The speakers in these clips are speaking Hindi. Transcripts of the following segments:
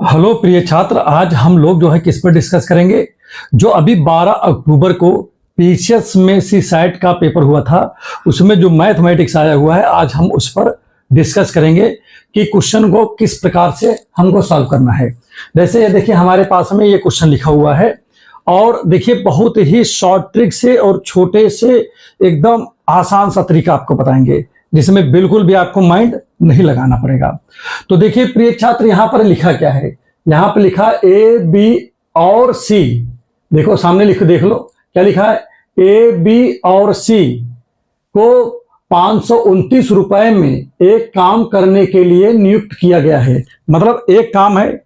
हेलो प्रिय छात्र, आज हम लोग जो है किस पर डिस्कस करेंगे। जो अभी 12 अक्टूबर को पीसीएस में सीसैट का पेपर हुआ था, उसमें जो मैथमेटिक्स आया हुआ है, आज हम उस पर डिस्कस करेंगे कि क्वेश्चन को किस प्रकार से हमको सॉल्व करना है। जैसे ये देखिए, हमारे पास में ये क्वेश्चन लिखा हुआ है और देखिए बहुत ही शॉर्ट ट्रिक से और छोटे से एकदम आसान सा तरीका आपको बताएंगे, जिसमें बिल्कुल भी आपको माइंड नहीं लगाना पड़ेगा। तो देखिए प्रिय छात्र, यहां पर लिखा क्या है। यहां पर लिखा ए बी और सी। देखो सामने देख लो क्या लिखा है। ए बी और सी को 529 रुपए में एक काम करने के लिए नियुक्त किया गया है। मतलब एक काम है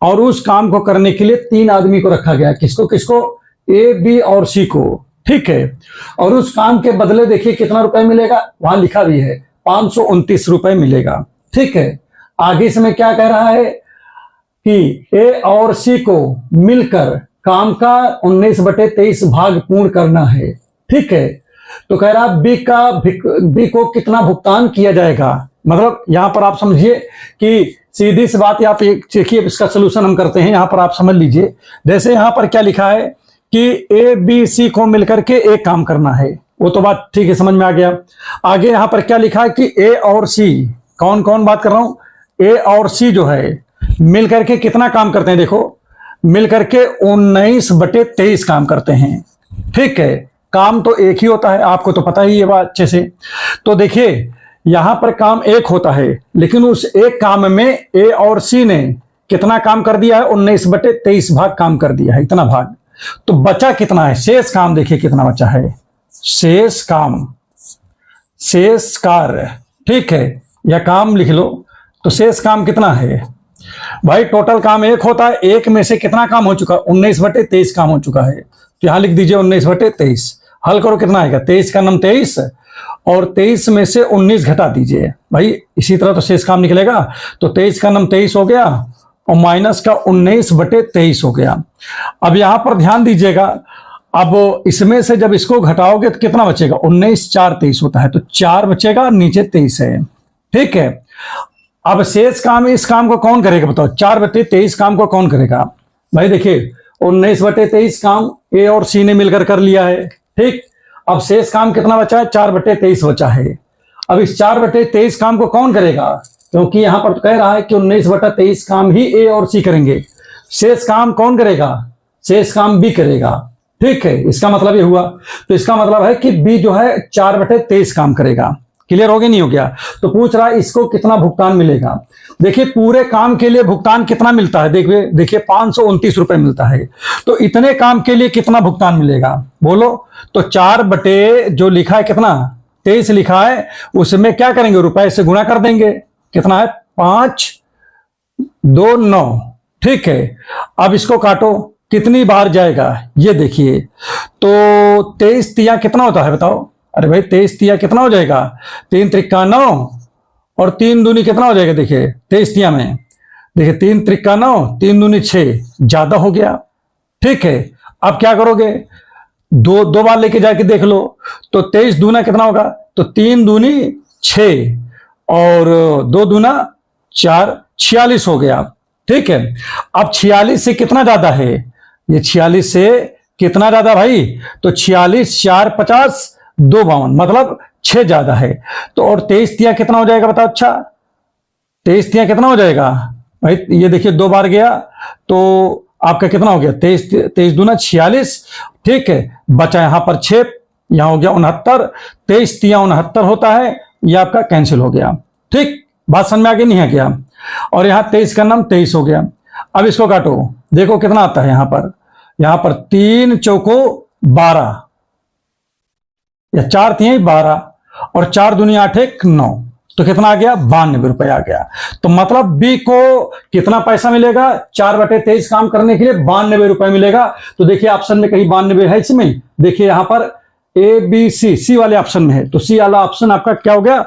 और उस काम को करने के लिए 3 आदमी को रखा गया है। किसको किसको? ए बी और सी को। ठीक है। और उस काम के बदले देखिए कितना रुपए मिलेगा, वहां लिखा भी है 529 रुपए मिलेगा। ठीक है। आगे इसमें क्या कह रहा है कि ए और सी को मिलकर काम का 19/23 भाग पूर्ण करना है। ठीक है। तो कह रहा बी को कितना भुगतान किया जाएगा। मतलब यहां पर आप समझिए कि सीधी सी बात, आप देखिए इसका सोल्यूशन हम करते हैं। यहां पर आप समझ लीजिए, जैसे यहां पर क्या लिखा है कि ए बी सी को मिलकर के एक काम करना है, वो तो बात ठीक है, समझ में आ गया। आगे यहां पर क्या लिखा है कि ए और सी, कौन कौन बात कर रहा हूं, ए और सी जो है मिलकर के कितना काम करते हैं। देखो मिलकर के 19/23 काम करते हैं। ठीक है। काम तो एक ही होता है, आपको तो पता ही है बात अच्छे से। तो देखिए यहां पर काम एक होता है, लेकिन उस एक काम में ए और सी ने कितना काम कर दिया है, 19/23 भाग काम कर दिया है, इतना भाग। तो बचा कितना है, शेष काम देखिए कितना बचा है, शेष काम, शेष कार्य। ठीक है, या काम लिख लो। तो शेष काम कितना है भाई, टोटल काम एक होता है, एक में से कितना काम हो चुका, 19/23 काम हो चुका है। तो यहां लिख दीजिए 19/23। हल करो कितना आएगा, 23 का नम 23 और 23 में से 19 घटा दीजिए भाई, इसी तरह तो शेष काम निकलेगा। तो 23 का नम 23 हो गया और माइनस का 19/23 हो गया। अब यहां पर ध्यान दीजिएगा, अब इसमें से जब इसको घटाओगे तो कितना बचेगा, 19 4 23 होता है, तो 4 बचेगा, नीचे 23 है। ठीक है। अब शेष काम, इस काम को कौन करेगा बताओ, 4/23 काम को कौन करेगा भाई। देखिए 19/23 काम ए और सी ने मिलकर कर लिया है। ठीक। अब शेष काम कितना बचा है, 4/23 बचा है। अब इस 4/23 काम को कौन करेगा, क्योंकि यहां पर कह रहा है कि 19/23 काम ही ए और सी करेंगे। शेष काम कौन करेगा, शेष काम बी करेगा। ठीक है, इसका मतलब ये हुआ। तो इसका मतलब है कि बी जो है 4/23 काम करेगा। क्लियर हो गया, नहीं हो गया? तो पूछ रहा है इसको कितना भुगतान मिलेगा। देखिए पूरे काम के लिए भुगतान कितना मिलता है, देखिए 529 रुपए मिलता है। तो इतने काम के लिए कितना भुगतान मिलेगा बोलो। तो 4 जो लिखा है कितना, 23 लिखा है, उसमें क्या करेंगे, रुपए से गुणा कर देंगे। कितना है, 5 2 9। ठीक है। अब इसको काटो, कितनी बार जाएगा ये देखिए। तो 23 तिया कितना होता है बताओ। अरे भाई 23 तिया कितना हो जाएगा, 3 त्रिका 9 और 3 दूनी कितना हो जाएगा, देखिए 23 तिया में देखिए 3 त्रिका 9, 3 दूनी 6, ज्यादा हो गया। ठीक है। अब क्या करोगे, दो बार लेके जाके देख लो। तो 23 दूना कितना होगा, तो 3 दूनी 6 और 2 दूना 4, 46 हो गया। ठीक है। अब 46 से कितना ज्यादा है, ये 46 से कितना ज्यादा भाई, तो 46 4 50 2 52, मतलब 6 ज्यादा है। तो और 23 तिया कितना हो जाएगा बताओ। अच्छा 23 तिया कितना हो जाएगा भाई, ये देखिए 2 बार गया तो आपका कितना हो गया, 23 दूना 46। ठीक है। बचा यहां पर 6, यहां हो गया 69, 23 तिया 69 होता है, यह आपका कैंसिल हो गया। ठीक, बात समझ में आ गई, नहीं आ गया? और यहां 23 का नाम 23 हो गया। अब इसको काटो, देखो कितना आता है यहां पर 3 चौको 12 या 4 तिया 12 और 4 दूनी 8 1 9, तो कितना आ गया, 92 रुपए आ गया। तो मतलब बी को कितना पैसा मिलेगा, 4/23 काम करने के लिए 92 रुपए मिलेगा। तो देखिए ऑप्शन में कहीं 92 है इसमें, देखिए यहां पर ए बी सी वाले ऑप्शन में है, तो सी वाला ऑप्शन आपका क्या हो गया,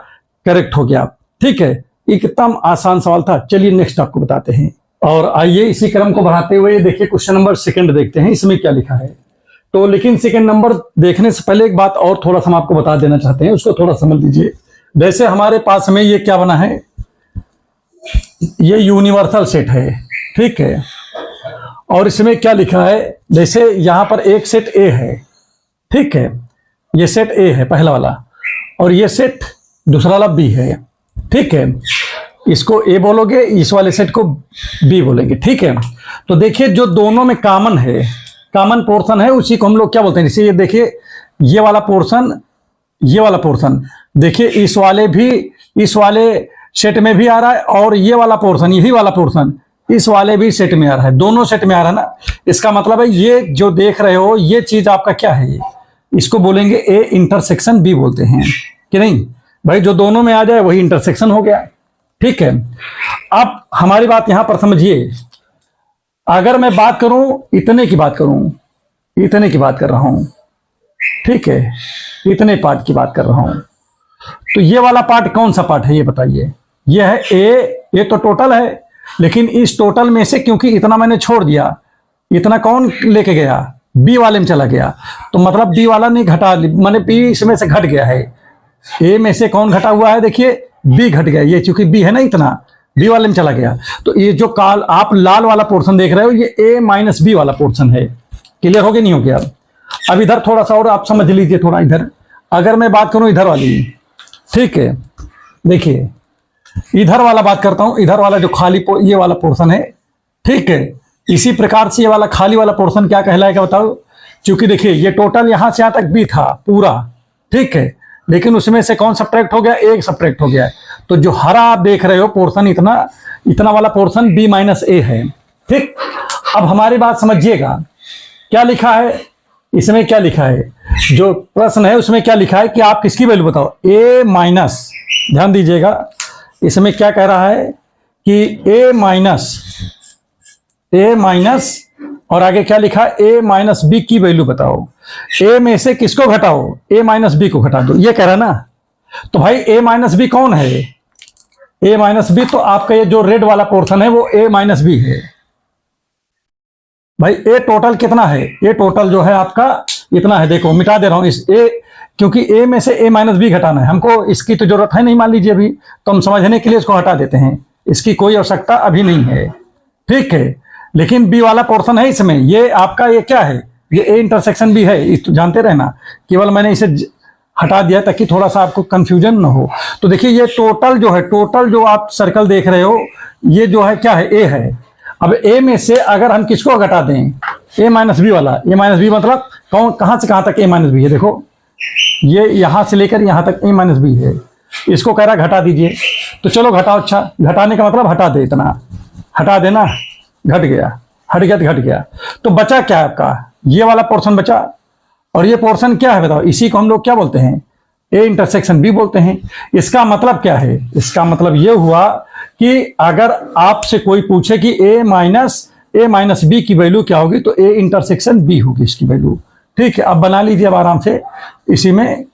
करेक्ट हो गया। ठीक है। एकदम आसान सवाल था। चलिए नेक्स्ट आपको बताते हैं, और आइए इसी क्रम को बढ़ाते हुए देखिए क्वेश्चन नंबर 2 देखते हैं, इसमें क्या लिखा है। तो लेकिन 2 नंबर देखने से पहले एक बात और थोड़ा सा हम आपको बता देना चाहते हैं, उसको थोड़ा समझ लीजिए। जैसे हमारे पास में ये क्या बना है, ये यूनिवर्सल सेट है। ठीक है। और इसमें क्या लिखा है, जैसे यहां पर एक सेट ए है, ठीक है, ये सेट ए है पहला वाला, और ये सेट दूसरा वाला बी है, ठीक है। इसको ए बोलोगे, इस वाले सेट को बी बोलेंगे, ठीक है। तो देखिए जो दोनों में कॉमन है, कॉमन पोर्शन है, उसी को हम लोग क्या बोलते हैं, जैसे ये देखिए ये वाला पोर्शन, ये वाला पोर्शन देखिए इस वाले सेट में भी आ रहा है, और ये वाला पोर्शन, यही वाला पोर्शन इस वाले भी सेट में आ रहा है, दोनों सेट में आ रहा है ना। इसका मतलब है ये जो देख रहे हो ये चीज आपका क्या है, ये इसको बोलेंगे ए इंटरसेक्शन बी बोलते हैं कि नहीं भाई। जो दोनों में आ जाए वही इंटरसेक्शन हो गया, ठीक है। अब हमारी बात यहां पर समझिए, अगर मैं बात करूं इतने की बात करूं, इतने की बात कर रहा हूं, ठीक है, इतने पार्ट की बात कर रहा हूं, तो ये वाला पार्ट कौन सा पार्ट है ये बताइए। ये है ए, ये तो टोटल है, लेकिन इस टोटल में से क्योंकि इतना मैंने छोड़ दिया, इतना कौन लेके गया, बी वाले में चला गया, तो मतलब बी वाला नहीं घटा, माने बी इसमें से घट गया है। ए में से कौन घटा हुआ है, देखिए बी घट गया, ये चूंकि बी है ना, इतना बी वाले में चला गया। तो ये जो आप लाल वाला पोर्शन देख रहे हो ये ए माइनस बी वाला पोर्शन है। क्लियर हो गया नहीं हो गया? अब इधर थोड़ा सा और आप समझ लीजिए, थोड़ा इधर अगर मैं बात करूं इधर वाली, ठीक है, देखिए इधर वाला बात करता हूं, इधर वाला जो खाली ये वाला पोर्शन है, ठीक है। इसी प्रकार से ये वाला खाली वाला पोर्शन क्या कहलाएगा बताओ, क्योंकि देखिए ये टोटल यहां से यहां तक बी था पूरा, ठीक है, लेकिन उसमें से कौन सब्ट्रैक्ट हो गया, एक सब्ट्रैक्ट हो गया है। तो जो हरा आप देख रहे हो पोर्शन, इतना वाला पोर्शन बी माइनस ए है, ठीक। अब हमारी बात समझिएगा, क्या लिखा है इसमें, क्या लिखा है, जो प्रश्न है उसमें क्या लिखा है कि आप किसकी वैल्यू बताओ, ए माइनस, ध्यान दीजिएगा इसमें क्या कह रहा है कि ए माइनस और आगे क्या लिखा है, ए माइनस बी की वैल्यू बताओ। ए में से किसको घटाओ, ए माइनस बी को घटा दो, ये कह रहा है ना। तो भाई ए माइनस बी कौन है, ए माइनस बी तो आपका ये जो रेड वाला पोर्शन है वो ए माइनस बी है। भाई ए टोटल कितना है, ए टोटल जो है आपका इतना है, देखो मिटा दे रहा हूं इस ए, क्योंकि ए में से ए माइनस बी घटाना है हमको, इसकी तो जरूरत है नहीं मान लीजिए अभी, तो हम समझने के लिए इसको हटा देते हैं, इसकी कोई आवश्यकता अभी नहीं है, ठीक है। लेकिन बी वाला पोर्शन है इसमें, ये आपका ये क्या है, ये ए इंटरसेक्शन भी है, इस तो जानते रहना, केवल मैंने इसे हटा दिया ताकि थोड़ा सा आपको कंफ्यूजन ना हो। तो देखिए ये टोटल जो है, टोटल जो आप सर्कल देख रहे हो ये जो है क्या है, ए है। अब ए में से अगर हम किसको घटा दें, ए माइनस बी वाला, ए माइनस बी मतलब कौन, कहां से कहां तक ए माइनस बी है, देखो ये यहां से लेकर यहां तक ए माइनस बी है, इसको कह रहा घटा दीजिए। तो चलो घटाओ, अच्छा घटाने का मतलब हटा दे, इतना हटा देना, घट गया, हट गया तो घट गया। तो बचा क्या है आपका, ये वाला पोर्शन बचा, और ये पोर्शन क्या है बताओ, इसी को हम लोग क्या बोलते हैं, ए इंटरसेक्शन बी बोलते हैं। इसका मतलब क्या है, इसका मतलब ये हुआ कि अगर आपसे कोई पूछे कि ए माइनस बी की वैल्यू क्या होगी, तो ए इंटरसेक्शन बी होगी इसकी वैल्यू, ठीक है। अब बना लीजिए, अब आराम से इसी में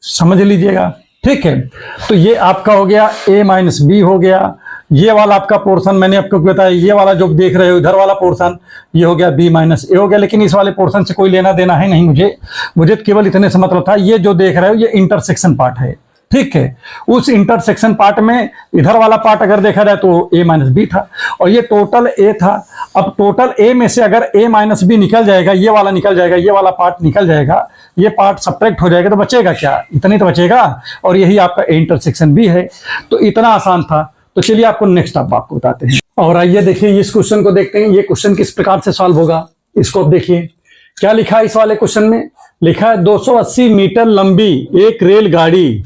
समझ लीजिएगा, ठीक है। तो ये आपका हो गया ए माइनस बी हो गया, ये वाला आपका पोर्शन मैंने आपको बताया, ये वाला जो देख रहे हो इधर वाला पोर्शन, ये हो गया बी माइनस ए हो गया। लेकिन इस वाले पोर्शन से कोई लेना देना है नहीं मुझे केवल इतने से मतलब था, ये जो देख रहे हो ये इंटरसेक्शन पार्ट है, ठीक है। उस इंटरसेक्शन पार्ट में इधर वाला पार्ट अगर देखा जाए तो ए माइनस बी था, और ये टोटल ए था। अब टोटल ए में से अगर ए माइनस बी निकल जाएगा, ये वाला निकल जाएगा, ये वाला पार्ट निकल जाएगा, ये पार्ट सब्ट्रैक्ट हो जाएगा, तो बचेगा क्या, इतने तो बचेगा, और यही आपका ए इंटरसेक्शन बी है। तो इतना आसान था। तो चलिए आपको नेक्स्ट आप आपको बताते हैं, और आइए देखिए इस क्वेश्चन को देखते हैं, ये क्वेश्चन किस प्रकार से सॉल्व होगा। इसको अब देखिए क्या लिखा है इस वाले क्वेश्चन में, लिखा है 280 मीटर लंबी एक रेलगाड़ी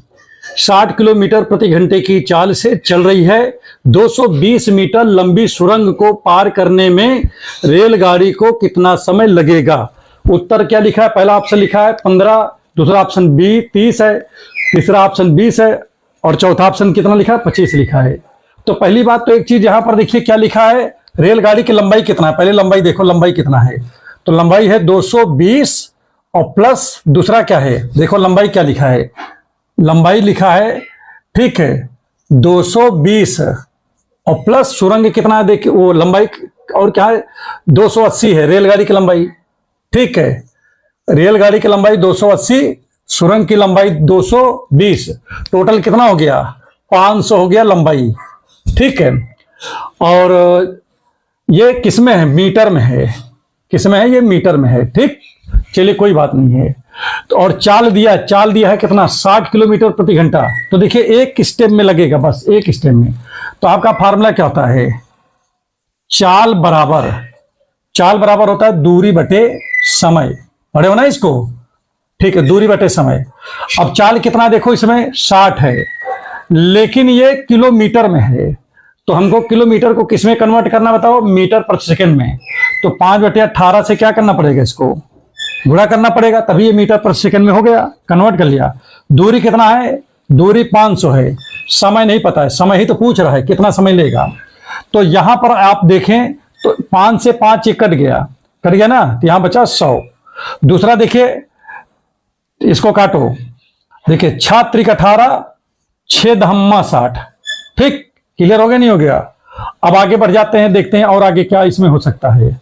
60 किलोमीटर प्रति घंटे की चाल से चल रही है। 220 मीटर लंबी सुरंग को पार करने में रेलगाड़ी को कितना समय लगेगा। उत्तर क्या लिखा है, पहला ऑप्शन लिखा है 15, दूसरा ऑप्शन बी 30 है, तीसरा ऑप्शन 20 है, और चौथा ऑप्शन कितना लिखा है, 25 लिखा है। तो पहली बात तो एक चीज यहां पर देखिए क्या लिखा है, रेलगाड़ी की लंबाई कितना है, पहले लंबाई देखो, लंबाई कितना है, तो लंबाई है 220 और प्लस दूसरा क्या है, देखो लंबाई क्या लिखा है, लंबाई लिखा है, ठीक है 220 और प्लस सुरंग कितना है, देखिए वो लंबाई और क्या है 280 है रेलगाड़ी की लंबाई, ठीक है। रेलगाड़ी की लंबाई 280, सुरंग की लंबाई 220, टोटल कितना हो गया 500 हो गया लंबाई, ठीक है। और ये किसमें है, मीटर में है, किसमें है, ये मीटर में है। ठीक, चलिए कोई बात नहीं है। तो और चाल दिया है कितना, 60 किलोमीटर प्रति घंटा। तो देखिए एक स्टेप में लगेगा, बस एक स्टेप में। तो आपका फार्मूला क्या होता है, चाल बराबर होता है दूरी बटे समय। पढ़े हो ना इसको, ठीक है, दूरी बटे समय। अब चाल कितना देखो, इसमें 60 है, लेकिन ये किलोमीटर में है, तो हमको किलोमीटर को किसमें कन्वर्ट करना बताओ, मीटर प्रति सेकंड में। तो 5/18 से क्या करना पड़ेगा, इसको गुणा करना पड़ेगा, तभी ये मीटर प्रति सेकंड में हो गया, कन्वर्ट कर लिया। दूरी कितना है, दूरी 500 है, समय नहीं पता है, समय ही तो पूछ रहा है कितना समय लेगा। तो यहां पर आप देखें तो 5 से 5 कट गया ना, तो यहां बचा 100। दूसरा देखिए, इसको काटो, देखिए 6 त्रिक 18, 6 दहम्मा 60। ठीक, क्लियर हो गया, नहीं हो गया। अब आगे बढ़ जाते हैं, देखते हैं और आगे क्या इसमें हो सकता है।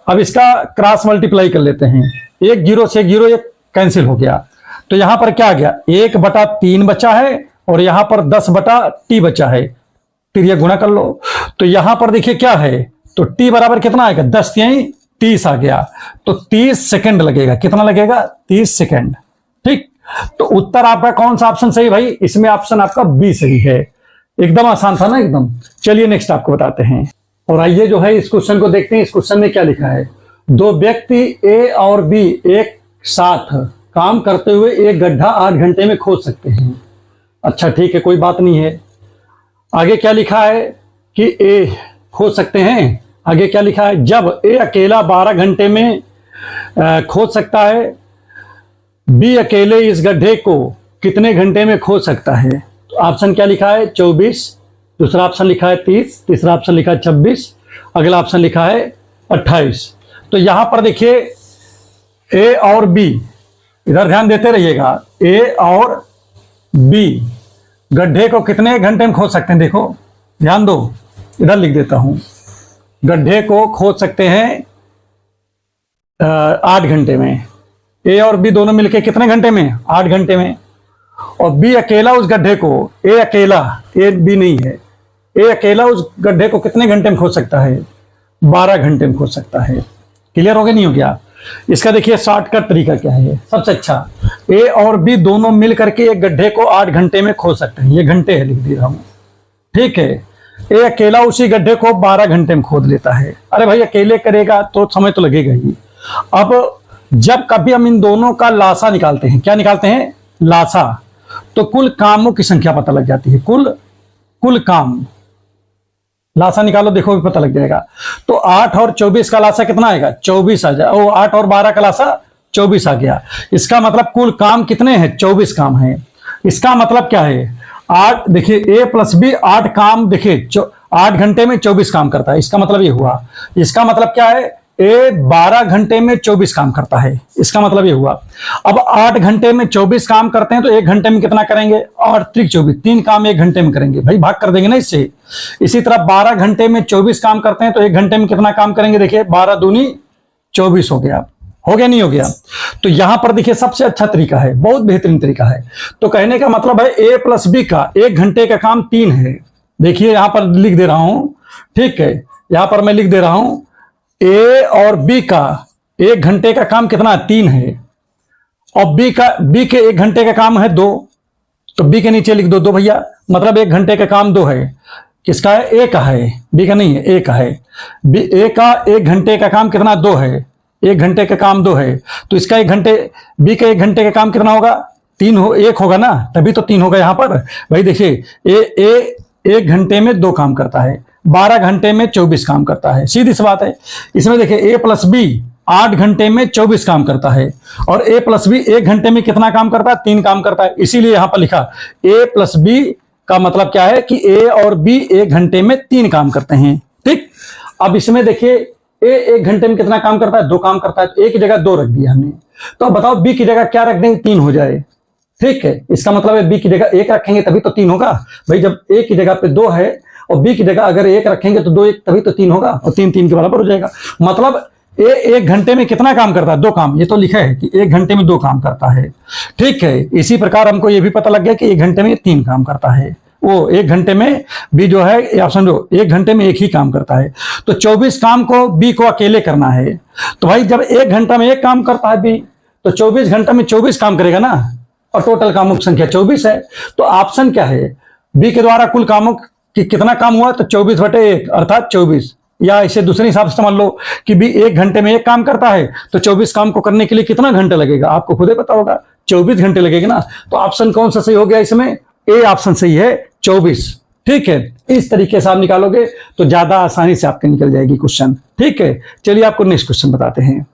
अब इसका क्रॉस मल्टीप्लाई कर लेते हैं, 1 0 से 1 0 1 कैंसिल हो गया। तो यहां पर क्या आ गया, 1/3 बचा है, और यहां पर 10/t बचा है, फिर ये गुणा कर लो। तो यहां पर देखिए क्या है, तो t बराबर कितना आएगा, 10 यहीं 30 आ गया। तो 30 सेकंड लगेगा, कितना लगेगा, 30 सेकंड। ठीक, तो उत्तर आपका कौन सा ऑप्शन सही भाई, इसमें ऑप्शन आपका बी सही है। एकदम आसान था ना एकदम। चलिए नेक्स्ट आपको बताते हैं, और आइए जो है इस क्वेश्चन को देखते हैं। इस क्वेश्चन में क्या लिखा है, दो व्यक्ति ए और बी एक साथ काम करते हुए एक गड्ढा 8 घंटे में खोद सकते हैं। अच्छा ठीक है, कोई बात नहीं है। आगे क्या लिखा है कि ए खोद सकते हैं, आगे क्या लिखा है, जब ए अकेला 12 घंटे में खोद सकता है, बी अकेले इस गड्ढे को कितने घंटे में खोद सकता है। तो ऑप्शन क्या लिखा है, 24, दूसरा ऑप्शन लिखा है 30, तीसरा ऑप्शन लिखा है 26, अगला ऑप्शन लिखा है 28। तो यहां पर देखिए ए और बी, इधर ध्यान देते रहिएगा, ए और बी गड्ढे को कितने घंटे में खोद सकते हैं। देखो ध्यान दो, इधर लिख देता हूं, गड्ढे को खोद सकते हैं 8 घंटे में। ए और बी दोनों मिलके कितने घंटे में, 8 घंटे में। और बी अकेला उस गड्ढे को, ए अकेला, ए बी नहीं है, ए अकेला उस गड्ढे को कितने घंटे में खोद सकता है, 12 घंटे में खोद सकता है। क्लियर हो गया, नहीं हो गया। इसका देखिए शॉर्टकट तरीका क्या है, सबसे अच्छा, ए और बी दोनों मिल करके एक गड्ढे को 8 घंटे में खोद सकते हैं। ये घंटे है, लिख दे रहा हूं, ठीक है। ए अकेला उसी गड्ढे को 12 घंटे में खोद लेता है। अरे भाई अकेले करेगा तो समय तो लगेगा ही। अब जब कभी हम इन दोनों का लासा निकालते हैं, क्या निकालते हैं, लासा, तो कुल कामों की संख्या पता लग जाती है। कुल काम, लासा निकालो, देखो भी पता लग जाएगा। तो 8 और 24 का लासा कितना आएगा, 24 आ जाए। 8 और 12 का लासा 24 आ गया। इसका मतलब कुल काम कितने हैं, 24 काम है। इसका मतलब क्या है, 8, देखिए ए प्लस बी 8 काम, देखिए 8 घंटे में 24 काम करता है। इसका मतलब ये हुआ, इसका मतलब क्या है, ए 12 घंटे में 24 काम करता है। इसका मतलब ये हुआ। अब 8 घंटे में 24 काम करते हैं तो 1 घंटे में कितना करेंगे, 8 त्रिक 24, 3 काम 1 घंटे में करेंगे, भाई भाग कर देंगे ना इससे। इसी तरह 12 घंटे में 24 काम करते हैं तो 1 घंटे में कितना काम करेंगे, देखिए 12 दूनी 24 हो गया, नहीं हो गया। तो यहां पर देखिए सबसे अच्छा तरीका है, बहुत बेहतरीन तरीका है। तो कहने का मतलब है ए प्लस बी का 1 घंटे का काम 3 है। देखिए यहां पर लिख दे रहा हूं, ठीक है, यहां पर मैं लिख दे रहा हूं, ए और बी का 1 घंटे का काम कितना, 3 है। और बी के 1 घंटे का काम है 2, तो बी के नीचे लिख दो 2 भैया, मतलब 1 घंटे का काम 2 है। किसका है, ए का है, बी का नहीं है, ए का है। ए का 1 घंटे का काम कितना, 2 है, 1 घंटे का काम 2 है। तो इसका 1 घंटे, बी का 1 घंटे का काम कितना होगा, 3 हो, 1 होगा ना, तभी तो 3 होगा यहां पर। भाई देखिए ए 1 घंटे में 2 काम करता है, 12 घंटे में 24 काम करता है, सीधी सी बात है। इसमें देखिए ए प्लस बी 8 घंटे में 24 काम करता है, और ए प्लस बी 1 घंटे में कितना काम करता है, 3 काम करता है। इसीलिए यहां पर लिखा ए प्लस बी का मतलब क्या है कि ए और बी 1 घंटे में 3 काम करते हैं, ठीक। अब इसमें देखिए ए 1 घंटे में कितना काम करता है, 2 काम करता है, तो ए की जगह 2 रख दिया हमने। तो बताओ बी की जगह क्या रख देंगे, 3 हो जाए, ठीक है। इसका मतलब है बी की जगह 1 रखेंगे तभी तो 3 होगा। भाई जब ए की जगह पे 2 है और बी की जगह अगर 1 रखेंगे तो 2 1 तभी तो 3 होगा, और 3 3 के बराबर हो जाएगा। मतलब ए 1 घंटे में कितना काम करता है, 2 काम। ये तो लिखा है कि 1 घंटे में 2 काम करता है, ठीक है। इसी प्रकार हमको ये भी पता लग गया कि 1 घंटे में 3 काम करता है। वो 1 घंटे में बी जो है, या समझो 1 घंटे में एक ही काम करता है, तो 24 काम को बी को अकेले करना है। तो भाई जब 1 घंटा में एक काम करता है बी, तो 24 घंटा में 24 काम करेगा ना, और टोटल कामों की संख्या 24 है। तो ऑप्शन क्या है, बी के द्वारा कुल कामों की कितना काम हुआ, तो 24/1 अर्थात 24। या इसे दूसरे हिसाब से समझ लो कि बी 1 घंटे में एक काम करता है, तो 24 काम को करने के लिए कितना घंटा लगेगा, आपको खुद ही पता होगा, 24 घंटे लगेगा ना। तो ऑप्शन कौन सा सही हो गया इसमें, ए ऑप्शन सही है, 24। ठीक है, इस तरीके से आप निकालोगे तो ज्यादा आसानी से आपके निकल जाएगी क्वेश्चन। ठीक है, चलिए आपको नेक्स्ट क्वेश्चन बताते हैं,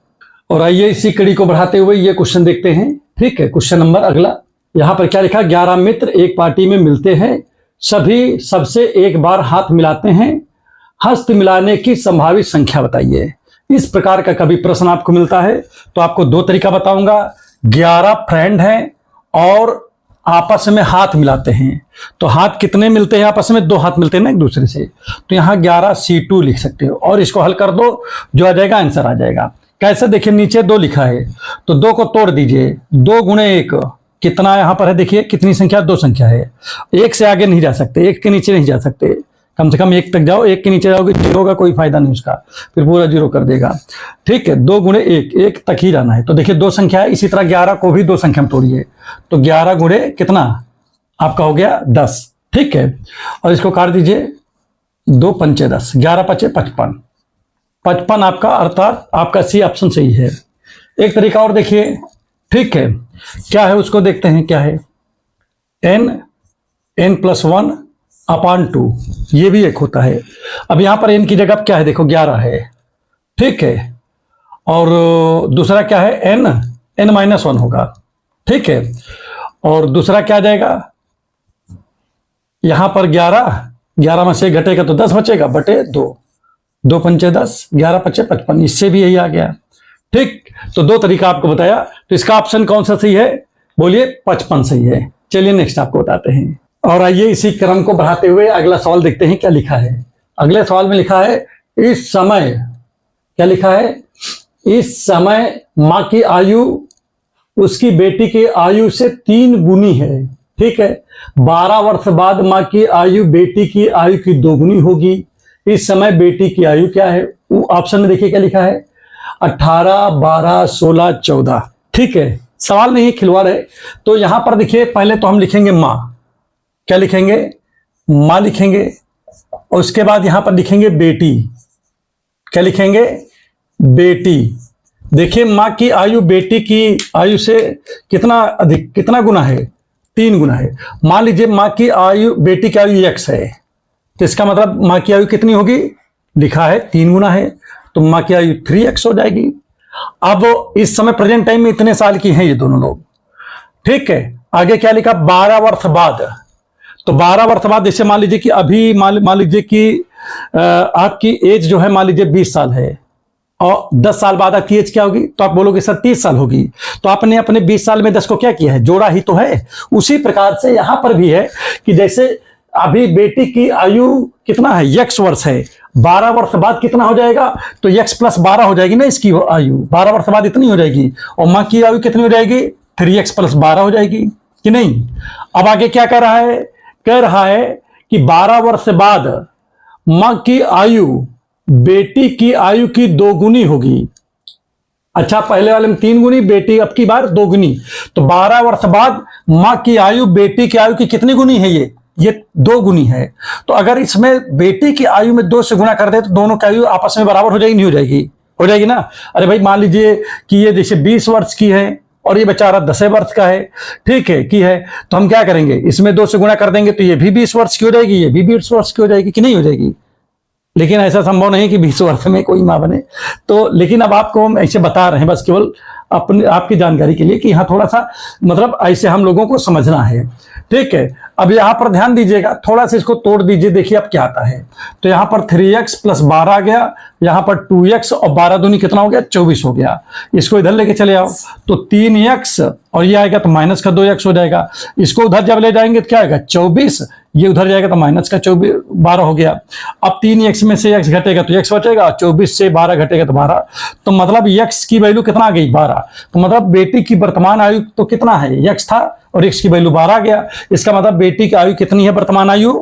और आइए इसी कड़ी को बढ़ाते हुए ये क्वेश्चन देखते हैं। ठीक है, क्वेश्चन नंबर अगला, यहां पर क्या लिखा, 11 मित्र एक पार्टी में मिलते हैं, सभी सबसे एक बार हाथ मिलाते हैं, हस्त मिलाने की संभावित संख्या बताइए। इस प्रकार का कभी प्रश्न आपको मिलता है तो आपको 2 तरीका बताऊंगा। 11 फ्रेंड हैं और आपस में हाथ मिलाते हैं, तो हाथ कितने मिलते हैं आपस में, 2 हाथ मिलते हैं ना एक दूसरे से, तो यहां 11C2 लिख सकते हो, और इसको हल कर दो, जो आ जाएगा आंसर आ जाएगा। कैसे, देखिए नीचे 2 लिखा है, तो 2 को तोड़ दीजिए, 2 गुणे 1 कितना यहां पर है, देखिए कितनी संख्या, 2 संख्या है, 1 से आगे नहीं जा सकते, 1 के नीचे नहीं जा सकते, कम से कम 1 तक जाओ, 1 के नीचे जाओगे 0 का कोई फायदा नहीं उसका, फिर पूरा 0 कर देगा। ठीक है, 2 गुणे 1, 1 तक ही जाना है, तो देखिए 2 संख्या है, इसी तरह 11 को भी 2 संख्या में तोड़िए, तो 11 गुणे कितना आपका हो गया 10। ठीक है, और इसको काट दीजिए, 2 पंचे 10, 11 पचे 55, 55 आपका, अर्थात आपका सी ऑप्शन सही है। एक तरीका और देखिए, ठीक है, क्या है उसको देखते हैं, क्या है, n+1/2, ये भी एक होता है। अब यहां पर n की जगह क्या है, देखो 11 है। ठीक है, और दूसरा क्या है, n-1 होगा। ठीक है, और दूसरा क्या आ जाएगा, यहां पर 11 में से घटेगा तो 10 बचेगा, बटे 2, 2 पंचे 10, 11 पचे 55, इससे भी यही आ गया। ठीक, तो 2 तरीका आपको बताया, तो इसका ऑप्शन कौन सा सही है, बोलिए 55 सही है। चलिए नेक्स्ट आपको बताते हैं, और आइए इसी क्रम को बढ़ाते हुए अगला सवाल देखते हैं क्या लिखा है। अगले सवाल में लिखा है, इस समय, क्या लिखा है, इस समय मां की आयु उसकी बेटी की आयु से 3 गुनी है। ठीक है, 12 वर्ष बाद मां की आयु बेटी की आयु की 2 गुनी होगी। इस समय बेटी की आयु क्या है, ऑप्शन में देखिए क्या लिखा है, 18, 12, 16, 14। ठीक है, सवाल नहीं खिलवाड़ है। तो यहां पर देखिए, पहले तो हम लिखेंगे मां, क्या लिखेंगे, मां लिखेंगे, और उसके बाद यहां पर लिखेंगे बेटी, क्या लिखेंगे, बेटी। देखिए मां की आयु बेटी की आयु से कितना अधिक, कितना गुना है, 3 गुना है। मान लीजिए मां की आयु, बेटी की आयु x है, तो इसका मतलब मां की आयु कितनी होगी, लिखा है 3 गुना है, तो मां की आयु 3x हो जाएगी। अब इस समय प्रेजेंट टाइम में इतने साल की हैं ये दोनों लोग। ठीक है, आगे क्या लिखा, 12 वर्ष बाद, तो 12 वर्ष बाद जैसे मान लीजिए कि अभी मान लीजिए कि आपकी एज जो है मान लीजिए 20 साल है, और 10 साल बाद आपकी एज क्या होगी, तो आप बोलोगे सर 30 साल होगी। तो आपने अपने 20 साल में 10 को क्या किया है, जोड़ा ही तो है। उसी प्रकार से यहां पर भी है कि जैसे अभी बेटी की आयु कितना है, x वर्ष है, 12 वर्ष बाद कितना हो जाएगा, तो x+12 हो जाएगी ना इसकी आयु, 12 वर्ष बाद इतनी हो जाएगी, और मां की आयु कितनी हो जाएगी, 3x+12 हो जाएगी कि नहीं। अब आगे क्या कह रहा है, कह रहा है कि 12 वर्ष बाद मां की आयु बेटी की आयु की 2 गुनी होगी। अच्छा, पहले वाले में 3 गुनी, बेटी अब की बार 2 गुनी, तो 12 वर्ष बाद मां की आयु बेटी की आयु की कितनी गुनी है, ये 2 गुनी है। तो अगर इसमें बेटी की आयु में 2 से गुना कर दे तो दोनों की आयु आपस में बराबर हो जाएगी, नहीं हो जाएगी, हो जाएगी ना। अरे भाई मान लीजिए कि ये जैसे 20 वर्ष की है और ये बेचारा 10 वर्ष का है, ठीक है, की है, तो हम क्या करेंगे, इसमें 2 से गुना कर देंगे तो ये भी 20 वर्ष की हो जाएगी, ये भी 20 वर्ष की हो जाएगी कि नहीं हो जाएगी। लेकिन ऐसा संभव नहीं कि 20 वर्ष में कोई मां बने, तो लेकिन अब आपको हम ऐसे बता रहे हैं बस केवल अपने आपकी जानकारी के लिए कि यहाँ थोड़ा सा मतलब ऐसे हम लोगों को समझना है। ठीक है, अब यहाँ पर ध्यान दीजिएगा, थोड़ा सा इसको तोड़ दीजिए, देखिए अब क्या आता है। तो यहाँ पर 3x+12 आ गया, यहाँ पर 2x और 12 दूनी कितना हो गया, 24 हो गया। इसको इधर लेके चले आओ तो 3x और ये आएगा तो -2x हो जाएगा। इसको उधर जब ले जाएंगे तो क्या आएगा, 24, ये उधर जाएगा तो माइनस का 12 हो गया। अब 3x में से x घटेगा तो x बचेगा, 24 से 12 घटेगा तो 12। तो मतलब x की वैल्यू कितना आ गई 12। तो मतलब बेटी की वर्तमान आयु तो कितना है, x था और x की वैल्यू 12 आ गया। इसका मतलब बेटी की आयु कितनी है, वर्तमान आयु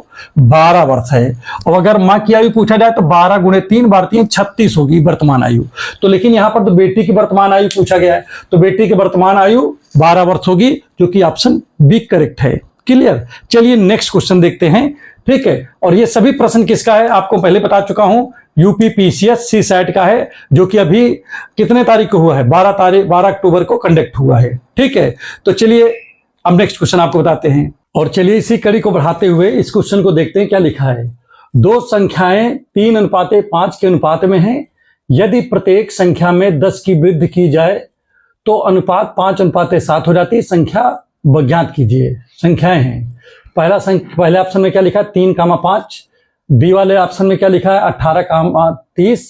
12 वर्ष है। और अगर माँ की आयु पूछा जाए तो 12 गुणे 3 12 3 36 होगी वर्तमान आयु। तो लेकिन यहाँ पर तो बेटी की वर्तमान आयु पूछा गया है, तो बेटी की वर्तमान आयु 12 वर्ष होगी, जो कि ऑप्शन बी करेक्ट है। क्लियर। चलिए नेक्स्ट क्वेश्चन देखते हैं। ठीक है, और ये सभी प्रश्न किसका है आपको पहले बता चुका हूं, यूपीपीसीएस सी सैट का है, जो कि अभी कितने तारीख को हुआ है, 12 अक्टूबर को कंडक्ट हुआ है। ठीक है, तो चलिए अब नेक्स्ट क्वेश्चन आपको बताते हैं। और चलिए इसी कड़ी को बढ़ाते हुए इस क्वेश्चन को देखते हैं क्या लिखा है। दो संख्याएं 3:5 के अनुपात में हैं। यदि प्रत्येक संख्या में 10 की वृद्धि की जाए तो अनुपात 5:7 हो जाती है। संख्या ज्ञात कीजिए। संख्याएं हैं, पहले ऑप्शन में क्या लिखा है 3,5, बी वाले ऑप्शन में क्या लिखा है 18,30,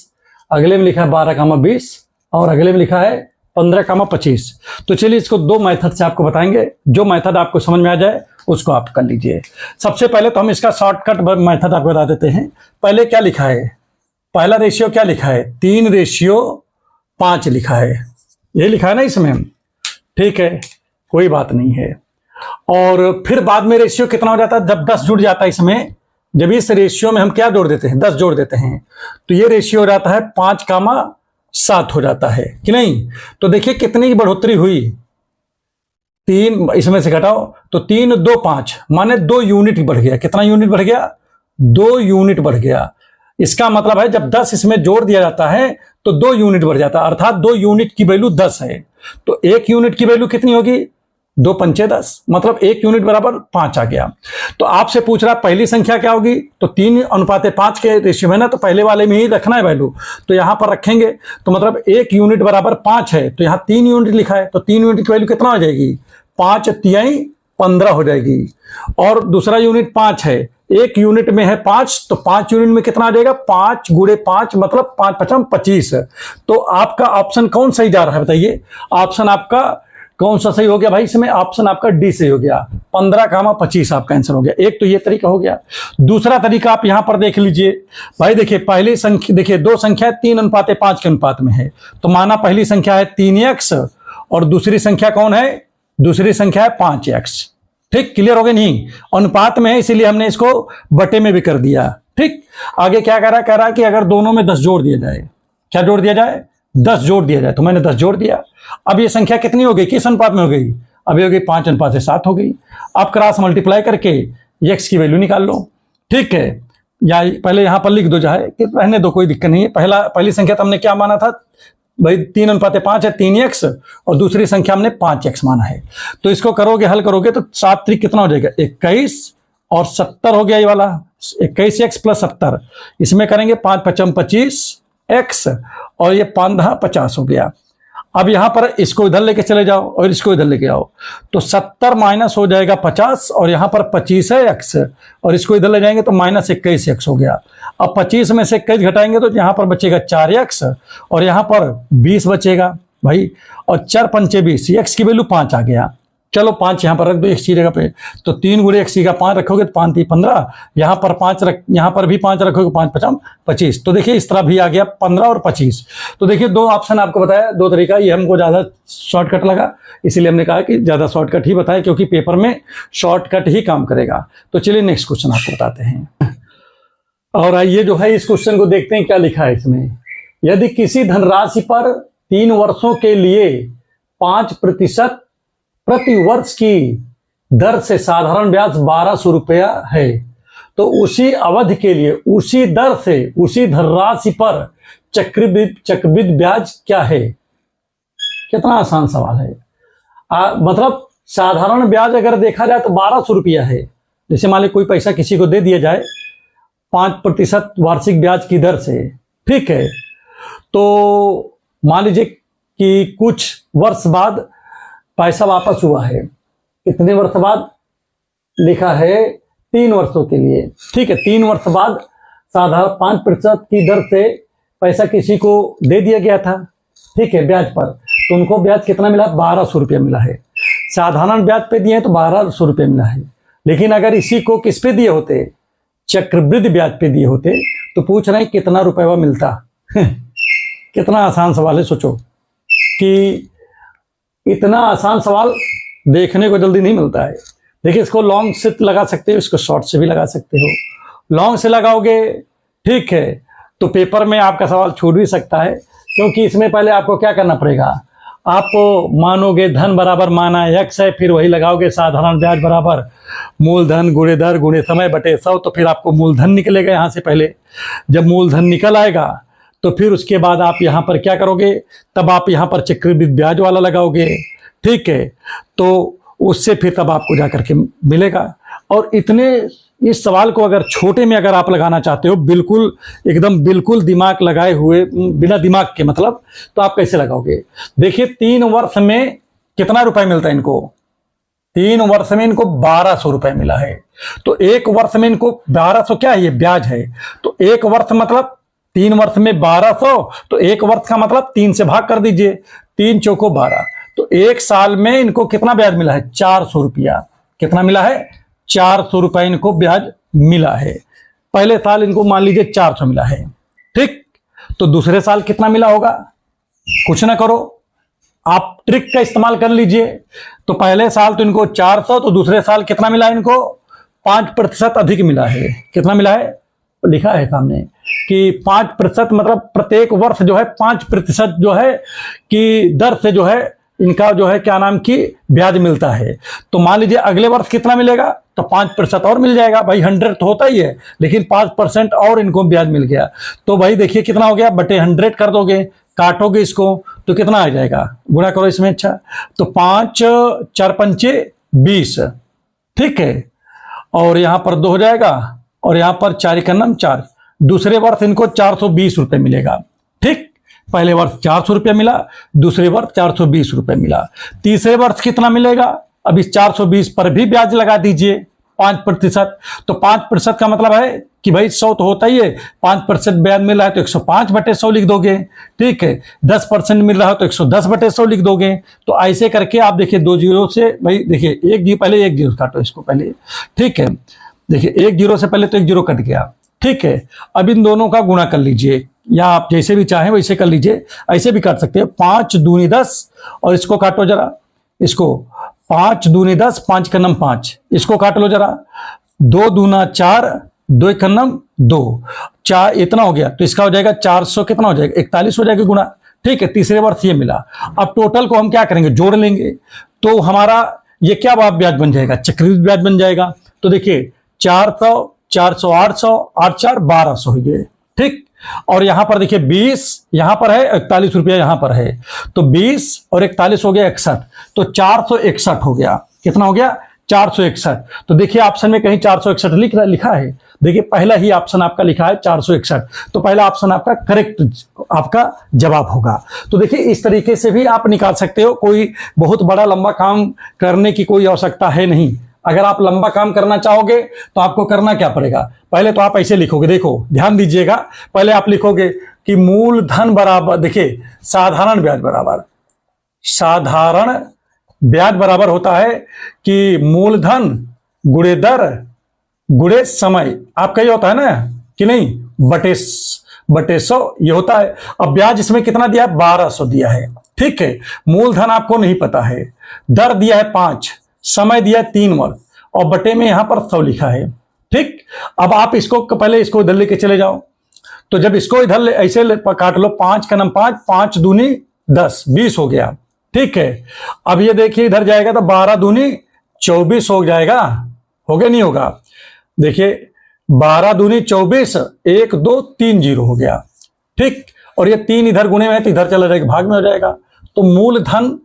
अगले में लिखा है 12,20 और अगले में लिखा है 15,25। तो चलिए इसको दो मेथड से आपको बताएंगे, जो मेथड आपको समझ में आ जाए उसको आप कर लीजिए। सबसे पहले तो हम इसका शॉर्टकट मेथड आपको बता देते हैं। पहले क्या लिखा है, पहला रेशियो क्या लिखा है 3:5 लिखा है, ये लिखा है ना इसमें। ठीक है, कोई बात नहीं है। और फिर बाद में रेशियो कितना हो जाता है, जब 10 जुड़ जाता है इसमें, जब इस रेशियो में हम क्या जोड़ देते हैं 10 जोड़ देते हैं, तो ये रेशियो हो जाता है 5,7 हो जाता है कि नहीं। तो देखिए कितनी की बढ़ोतरी हुई, 3 इसमें से घटाओ तो 3 2 5 माने 2 यूनिट बढ़ गया। कितना यूनिट बढ़ गया, 2 यूनिट बढ़ गया। इसका मतलब है जब 10 इसमें जोड़ दिया जाता है तो 2 यूनिट बढ़ जाता है, अर्थात 2 यूनिट की वैल्यू 10 है। तो 1 यूनिट की वैल्यू कितनी होगी, 2 पंचे 10, मतलब 1 यूनिट बराबर 5 आ गया। तो आपसे पूछ रहा पहली संख्या क्या होगी, तो 3:5 के रेशियो में ना, तो पहले वाले में ही रखना है वैल्यू, तो यहां पर रखेंगे। तो मतलब 1 यूनिट बराबर 5 है, तो यहां 3 यूनिट लिखा है, तो 3 यूनिट की वैल्यू कितना हो जाएगी 5 तिहाई 15 हो जाएगी। और दूसरा यूनिट 5 है, 1 यूनिट में है 5, तो 5 यूनिट में कितना आ जाएगा 5 गुणे 5 मतलब 5 5 25। तो आपका ऑप्शन कौन सही जा रहा है बताइए, ऑप्शन आपका कौन सा सही हो गया भाई इसमें, ऑप्शन आपका डी सही हो गया, 15,25 आपका आंसर हो गया। एक तो ये तरीका हो गया। दूसरा तरीका आप यहां पर देख लीजिए भाई, देखिए पहली संख्या, देखिए दो संख्या 3:5 के अनुपात में है, तो माना पहली संख्या है 3x और दूसरी संख्या कौन है, दूसरी संख्या है 5x। ठीक, क्लियर हो गया, नहीं अनुपात में है इसीलिए हमने इसको बटे में भी कर दिया। ठीक, आगे क्या कह रहा है कि अगर दोनों में 10 जोड़ दिया जाए, क्या जोड़ दिया जाए 10 जोड़ दिया जाए, तो मैंने 10 जोड़ दिया। अब ये संख्या कितनी हो गई, किस अनुपात में हो गई, अभी हो गई 5:7 हो गई। अब क्रॉस मल्टीप्लाई करके x की वैल्यू निकाल लो। ठीक है, या पहले यहां पर लिख दो, चाहे कि रहने दो, कोई दिक्कत नहीं है। पहली संख्या तो हमने क्या माना था भाई 3:5 है 3x, और दूसरी संख्या हमने 5x माना है। तो इसको करोगे हल करोगे तो 7 3 कितना हो जाएगा 21 और 70 हो गया ये वाला 21x + 70, इसमें करेंगे 5 5 25 x और ये 5 50 हो गया। अब यहां पर इसको इधर लेके चले जाओ और इसको इधर लेके आओ, तो 70 माइनस हो जाएगा 50 और यहां पर 25 है x, और इसको इधर ले जाएंगे तो -21x हो गया। अब 25 में से 21 घटाएंगे तो यहां पर बचेगा 4x और यहां पर 20 बचेगा भाई, और 4 पंचे 20, x की वैल्यू 5 आ गया। चलो 5 यहां पर रख दो x की जगह पे, तो 3 गुणे x का 5 रखोगे तो 5 3 15, यहां पर 5 यहां पर भी 5 रखोगे 5 5 25। तो देखिए इस तरह भी आ गया 15 और 25। तो देखिए दो ऑप्शन आपको बताया, दो तरीका, ये हमको ज्यादा शॉर्टकट लगा इसीलिए हमने कहा कि ज्यादा शॉर्टकट ही बताए, क्योंकि पेपर में शॉर्टकट ही काम करेगा। तो चलिए नेक्स्ट क्वेश्चन आपको बताते हैं। और आइए जो है इस क्वेश्चन को देखते हैं क्या लिखा है इसमें। यदि किसी धनराशि पर 3 वर्षों के लिए 5% प्रति वर्ष की दर से साधारण ब्याज 1200 रुपया है, तो उसी अवधि के लिए उसी दर से उसी धनराशि पर चक्रवृद्धि ब्याज क्या है। कितना आसान सवाल है। मतलब साधारण ब्याज अगर देखा जाए तो 1200 रुपया है। जैसे मान ली कोई पैसा किसी को दे दिया जाए 5% वार्षिक ब्याज की दर से, ठीक है, तो मान लीजिए कि कुछ वर्ष बाद पैसा वापस हुआ है, कितने वर्ष बाद लिखा है 3 वर्षों के लिए, ठीक है, 3 वर्ष बाद साधारण 5% की दर से पैसा किसी को दे दिया गया था, ठीक है, ब्याज पर, तो उनको ब्याज कितना मिला 1200 रुपया मिला है। साधारण ब्याज पे दिए तो 1200 रुपये मिला है, लेकिन अगर इसी को किस पे दिए होते, चक्रवृद्धि ब्याज पे दिए होते, तो पूछ रहे हैं कितना रुपया मिलता। कितना आसान सवाल है, सोचो कि इतना आसान सवाल देखने को जल्दी नहीं मिलता है। देखिए, इसको लॉन्ग से लगा सकते हो, इसको शॉर्ट से भी लगा सकते हो। लॉन्ग से लगाओगे, ठीक है, तो पेपर में आपका सवाल छूट भी सकता है, क्योंकि इसमें पहले आपको क्या करना पड़ेगा, आप मानोगे धन बराबर माना x है, फिर वही लगाओगे साधारण ब्याज बराबर मूलधन गुणे दर गुणे समय बटे 100, तो फिर आपको मूलधन निकलेगा यहाँ से पहले। जब मूलधन निकल आएगा तो फिर उसके बाद आप यहाँ पर क्या करोगे, तब आप यहाँ पर चक्रवृद्धि ब्याज वाला लगाओगे, ठीक है, तो उससे फिर तब आपको जा करके मिलेगा। और इतने इस सवाल को अगर छोटे में अगर आप लगाना चाहते हो, बिल्कुल एकदम बिल्कुल दिमाग लगाए हुए, बिना दिमाग के मतलब, तो आप कैसे लगाओगे। देखिए, 3 वर्ष में कितना रुपए मिलता है इनको, 3 वर्ष में इनको 1200 रुपए मिला है। तो 1 वर्ष में इनको 1200 क्या है, ये ब्याज है। तो 1 वर्ष मतलब 3 वर्ष में 1200, तो 1 वर्ष का मतलब 3 से भाग कर दीजिए, 3 चौको 12, तो 1 साल में इनको कितना ब्याज मिला है, 400 रुपया। कितना मिला है, 400 रुपए इनको ब्याज मिला है। पहले साल इनको मान लीजिए 400 मिला है, ठीक, तो दूसरे साल कितना मिला होगा, कुछ ना करो, आप ट्रिक का इस्तेमाल कर लीजिए। तो पहले साल तो इनको 400, तो दूसरे साल कितना मिला है इनको, 5% अधिक मिला है। कितना मिला है, लिखा है सामने कि 5%, मतलब प्रत्येक वर्ष जो है 5% जो है कि दर से जो है इनका जो है क्या नाम की ब्याज मिलता है। तो मान लीजिए अगले वर्ष कितना मिलेगा, तो 5% और मिल जाएगा भाई, 100 तो होता ही है, लेकिन 5% और इनको ब्याज मिल गया। तो भाई देखिए कितना हो गया, बटे 100 कर दोगे, काटोगे इसको तो कितना आ जाएगा, गुणा करो इसमें, अच्छा, तो 5 4 पंचे 20, ठीक है, और यहां पर 2 हो जाएगा, और यहां पर 4 का नाम 4। दूसरे वर्ष इनको 420 रुपए मिलेगा, ठीक, पहले वर्ष 400 रुपया मिला, दूसरे वर्ष 420 रुपए मिला। तीसरे वर्ष कितना मिलेगा, अब इस 420 पर भी ब्याज लगा दीजिए 5%। तो 5% का मतलब है कि भाई 100 तो होता ही है, 5% ब्याज मिल रहा है तो 105 बटे 100 लिख दोगे, ठीक है, 10% मिल रहा है तो 110 बटे 100 लिख दोगे। तो ऐसे करके आप देखिए 2 जीरो से, भाई देखिए एक जीरो, पहले 1 जीरो काटो इसको पहले, ठीक है, देखिए 1 जीरो से पहले तो 1 जीरो कट गया, ठीक है। अब इन दोनों का गुणा कर लीजिए, या आप जैसे भी चाहें वैसे कर लीजिए, ऐसे भी कर सकते हैं, 5 दूनी 10, और इसको काटो जरा, इसको 5 दूनी 10, 5 का नम 5, इसको काट लो जरा, 2 दूना 4, 2 का नम 2, 4 इतना हो गया, तो इसका हो जाएगा 400, कितना हो जाएगा 41 हो जाएगा गुणा, ठीक है। तीसरे वर्ष ये मिला। अब टोटल को हम क्या करेंगे, जोड़ लेंगे, तो हमारा ये क्या ब्याज बन जाएगा, चक्रवृद्धि ब्याज बन जाएगा। तो देखिए 400 400 800 8 4 1200 हो गए, ठीक, और यहां पर देखिए 20 यहां पर है, 41 रुपया यहां पर है, तो 20 और 41 हो गया 61, तो 461 हो गया। कितना हो गया, 461। तो देखिए ऑप्शन में कहीं 461 लिखा है, देखिए पहला ही ऑप्शन आपका लिखा है 461, तो पहला ऑप्शन आपका करेक्ट आपका जवाब होगा। तो देखिए इस तरीके से भी आप निकाल सकते हो, कोई बहुत बड़ा लंबा काम करने की कोई आवश्यकता है नहीं। अगर आप लंबा काम करना चाहोगे तो आपको करना क्या पड़ेगा, पहले तो आप ऐसे लिखोगे, देखो ध्यान दीजिएगा, पहले आप लिखोगे कि मूलधन बराबर, देखिए साधारण ब्याज बराबर होता है कि मूलधन गुणे दर गुणे समय, आपका ये होता है ना कि नहीं, बटे 100 ये होता है। अब ब्याज इसमें कितना दिया है, 1200 दिया है, ठीक है। मूलधन आपको नहीं पता है, दर दिया है 5, समय दिया 3 वर्ष, और बटे में यहां पर 100 लिखा है, ठीक। अब आप इसको पहले इसको इधर लेके चले जाओ, तो जब इसको इधर ऐसे काट लो, 5 का नम 5, 5 दूनी 10, 20 हो गया, ठीक है। अब ये देखिए इधर जाएगा तो 12 दूनी 24 हो जाएगा, हो गया नहीं होगा, देखिए 12 दूनी 24, 1 2 3 जीरो हो गया, ठीक, और ये 3 इधर गुणे में तो इधर चला जाएगा, भाग में हो जाएगा। तो मूलधन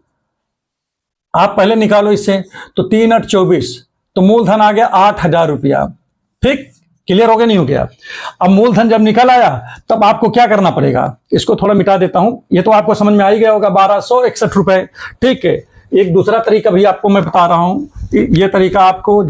आप पहले निकालो इससे, तो 3 8 24, तो मूलधन आ गया 8000 रुपया, ठीक, क्लियर हो गया नहीं हो गया। अब मूलधन जब निकल आया तब आपको क्या करना पड़ेगा, इसको थोड़ा मिटा देता हूं, ये तो आपको समझ में आ ही गया होगा, 1261 रुपए, ठीक है। एक दूसरा तरीका भी आपको मैं बता रहा हूं, ये तरीका आपको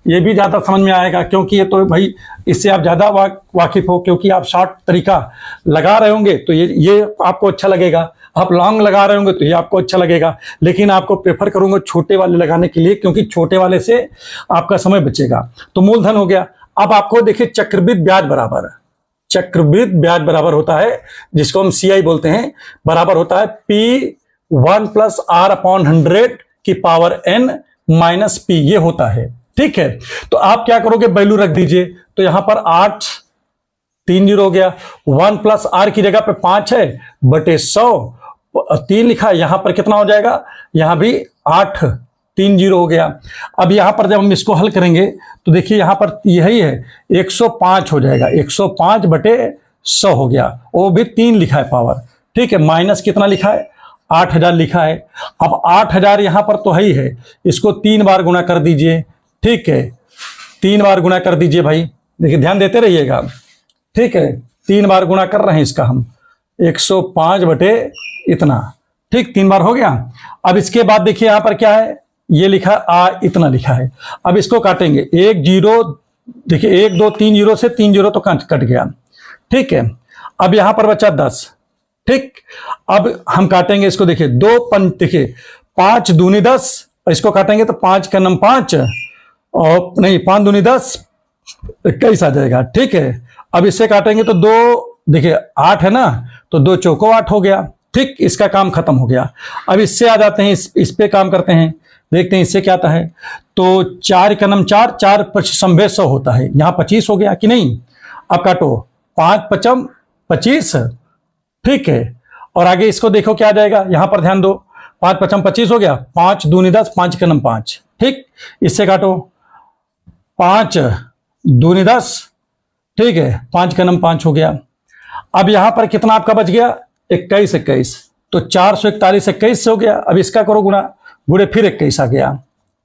ये भी ज्यादा समझ में आएगा, क्योंकि ये तो भाई इससे आप ज्यादा वाकिफ हो, क्योंकि आप शॉर्ट तरीका लगा रहे होंगे तो ये आपको अच्छा लगेगा। आप लॉन्ग लगा रहे होंगे तो ये आपको अच्छा लगेगा, लेकिन आपको प्रेफर करूंगा छोटे वाले लगाने के लिए, क्योंकि छोटे वाले से आपका समय बचेगा। तो मूलधन हो गया। अब आपको देखिए चक्रवृद्धि ब्याज बराबर, चक्रवृद्धि ब्याज बराबर होता है, जिसको हम CI बोलते हैं, बराबर होता है P1 + R/100 की पावर n माइनस P, ये होता है। ठीक है, तो आप क्या करोगे, वैल्यू रख दीजिए। तो यहां पर 8 3 0 हो गया, 1 + R की जगह पे 5 है बटे 100, 3 लिखा है, यहां पर कितना हो जाएगा, यहां भी 8 3 0 हो गया। अब यहां पर जब हम इसको हल करेंगे तो देखिए यहां पर यही है 105 हो जाएगा, 105 बटे 100 हो गया, वो भी 3 लिखा है पावर। ठीक है, माइनस कितना लिखा है, 8000 लिखा है। अब 8000 यहां पर तो है ही है, इसको 3 बार गुणा कर दीजिए। ठीक है, 3 बार गुणा कर दीजिए भाई, देखिए ध्यान देते रहिएगा। ठीक है, 3 बार गुणा कर रहे हैं इसका हम, 105 बटे इतना। ठीक, 3 बार हो गया। अब इसके बाद देखिए यहां पर क्या है, ये लिखा इतना लिखा है। अब इसको काटेंगे, 1 0, देखिए 1 2 3 0 से 3 0 तो कट गया। ठीक है, अब यहां पर बचा 10। ठीक, अब हम काटेंगे इसको, देखिए 2 5, देखिए 5 दूनी 10, इसको काटेंगे तो 5 का नम 5 और नहीं 5 दूनी 10, 21 आ जाएगा। ठीक है, अब इससे काटेंगे तो 2, देखिए 8 है ना, तो 2 चौको 8 हो गया। ठीक, इसका काम खत्म हो गया। अब इससे आ जाते हैं, इस पे काम करते हैं, देखते हैं इससे क्या आता है। तो 4 का नम 4, 4 × 100 होता है, यहां 25 हो गया कि नहीं। अब काटो, 5 5 25। ठीक है, और आगे इसको देखो क्या आ जाएगा, यहां पर ध्यान दो, 5 5 25 हो गया, 5 दूनी 10, 5 का नम 5। ठीक, इससे काटो, 5 दूनी 10, ठीक है, 5 का नम 5 हो गया। अब यहां पर कितना आपका बच गया, 21 21, तो 441 21 से हो गया। अब इसका करो गुणा, गुणे फिर 21 आ गया।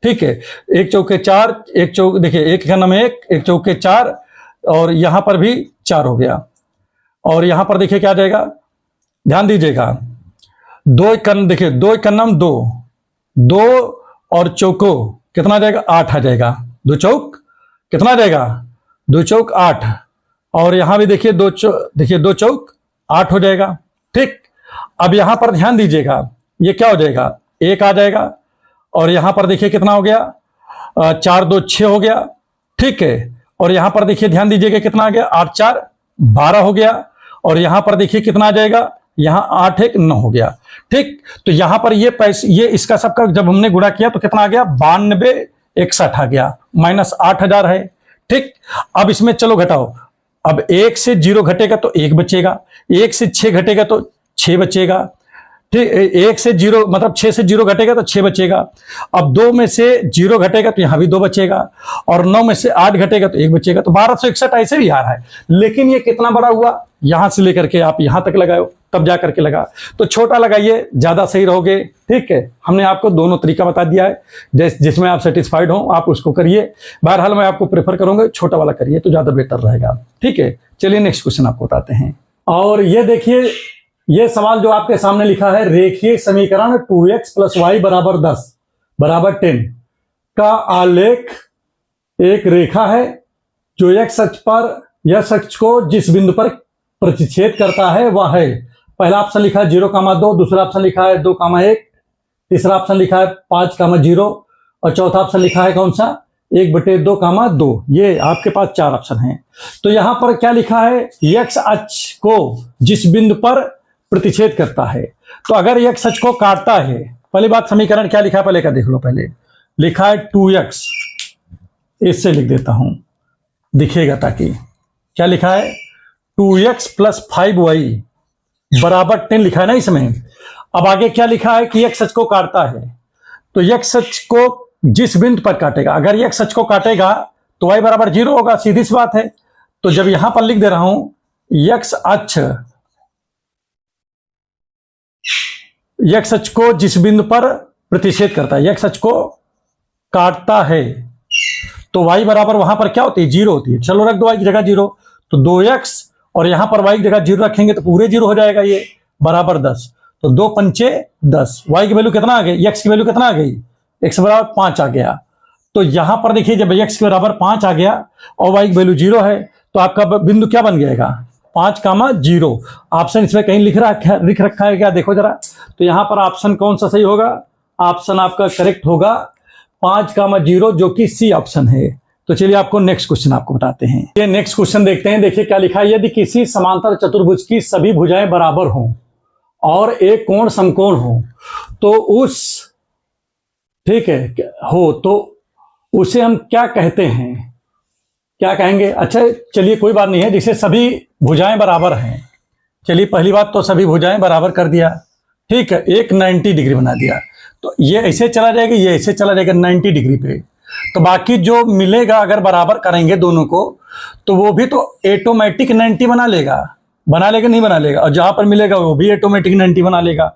ठीक है, 1 चौके 4, 1 चौक, देखिए 1 का नम 1, 1 चौके 4, और यहां पर भी 4 हो गया। और यहां पर देखिए क्या आ जाएगा, ध्यान दीजिएगा, 2 कन, देखिए 2 का नम 2, 2 और चौको कितना आ जाएगा, 8 आ जाएगा। 2 चौक कितना आ जाएगा, 2 चौक 8, और यहां भी देखिए 2 चौक 8 हो जाएगा। ठीक, अब यहां पर ध्यान दीजिएगा, ये क्या हो जाएगा, 1 आ जाएगा, और यहां पर देखिए कितना हो गया, 4 2 6 हो गया। ठीक है, और यहां पर देखिए ध्यान दीजिएगा कितना आ गया, 8 4 12 हो गया, और यहां पर देखिए कितना आ जाएगा, यहां 8 1 9 हो गया। ठीक, तो यहां पर ये पैसे, ये इसका सबका जब हमने गुणा किया तो कितना आ गया, 92 61 आ गया, माइनस 8000 है। ठीक, अब इसमें चलो घटाओ, अब 1 से 0 घटेगा तो 1 बचेगा, 1 से 6 घटेगा तो 6 बचेगा। ठीक, 1 से 0 मतलब 6 से 0 घटेगा तो 6 बचेगा। अब 2 में से 0 घटेगा तो यहां भी 2 बचेगा, और 9 में से 8 घटेगा तो 1 बचेगा, तो 1261 ऐसे भी आ रहा है। लेकिन ये कितना बड़ा हुआ, यहां से लेकर के आप यहां तक लगाओ तब जा करके लगा, तो छोटा लगाइए, ज्यादा सही रहोगे। ठीक है, हमने आपको दोनों तरीका बता दिया है, जिसमें आप सेटिस्फाइड हो आप उसको करिए। बहरहाल मैं आपको प्रेफर करूंगा छोटा वाला करिए तो ज्यादा बेटर रहेगा। ठीक है, चलिए नेक्स्ट क्वेश्चन आपको बताते हैं। और ये देखिए, ये सवाल जो आपके सामने लिखा है, रेखीय समीकरण 2x + y = 10 = 10 का आलेख एक रेखा है जो x अक्ष पर, x अक्ष को जिस बिंदु पर प्रतिच्छेद करता है वह है, पहला ऑप्शन लिखा है 0,2, दूसरा ऑप्शन लिखा है 2,1, तीसरा ऑप्शन लिखा है 5,0, और चौथा ऑप्शन लिखा है कौन सा, 1/2,2। ये आपके पास 4 ऑप्शन हैं। तो यहां पर क्या लिखा है, x अक्ष को जिस बिंदु पर प्रतिच्छेद करता है। तो अगर x अक्ष को काटता है, पहली बात समीकरण क्या लिखा है पहले का देख लो। पहले लिखा है 2x, इससे लिख देता हूं दिखेगा, ताकि क्या लिखा है, 2x + 5y = 10 लिखा है ना इसमें। अब आगे क्या लिखा है कि x अक्ष को काटता है, तो x अक्ष को जिस बिंदु पर काटेगा, अगर x अक्ष को काटेगा तो y = 0 होगा, सीधी सी बात है। तो जब यहां पर लिख दे रहा हूं x अक्ष को जिस बिंदु पर प्रतिच्छेद करता है, x अक्ष को काटता है, तो y बराबर वहां पर क्या होती है, 0 होती है। चलो रख दो y की जगह 0, तो 2x, और यहां पर y की जगह 0 रखेंगे तो पूरे 0 हो जाएगा, ये बराबर 10। तो 2 पंचे 10, y की वैल्यू कितना आ गई, x की वैल्यू कितना आ गई, x बराबर 5 आ गया। तो यहां पर देखिए जब x के बराबर 5 आ गया और y की वैल्यू 0 है, तो आपका बिंदु क्या बन जाएगा, 5,0। ऑप्शन इसमें कहीं लिख रखा है क्या, देखो जरा। तो यहां पर ऑप्शन कौन सा सही होगा, ऑप्शन आपका करेक्ट होगा 5,0, जो कि सी ऑप्शन है। तो चलिए आपको नेक्स्ट क्वेश्चन आपको बताते हैं। ये नेक्स्ट क्वेश्चन देखते हैं। देखिए क्या लिखा है, यदि किसी समांतर चतुर्भुज की सभी भुजाएं बराबर हों और एक कोण समकोण हो तो ठीक है हो तो उसे हम क्या कहते हैं, क्या कहेंगे। अच्छा चलिए कोई बात नहीं है, जैसे सभी भुजाएं बराबर हैं, चलिए पहली बात तो सभी भुजाएं बराबर कर दिया, ठीक है, एक 90 डिग्री बना दिया, तो ये ऐसे चला जाएगा, ये ऐसे चला जाएगा 90 डिग्री पे। तो बाकी जो मिलेगा अगर बराबर करेंगे दोनों को तो वो भी तो ऑटोमेटिक 90 बना लेगा नहीं बना लेगा, और जहां पर मिलेगा वो भी ऑटोमेटिक 90 बना लेगा।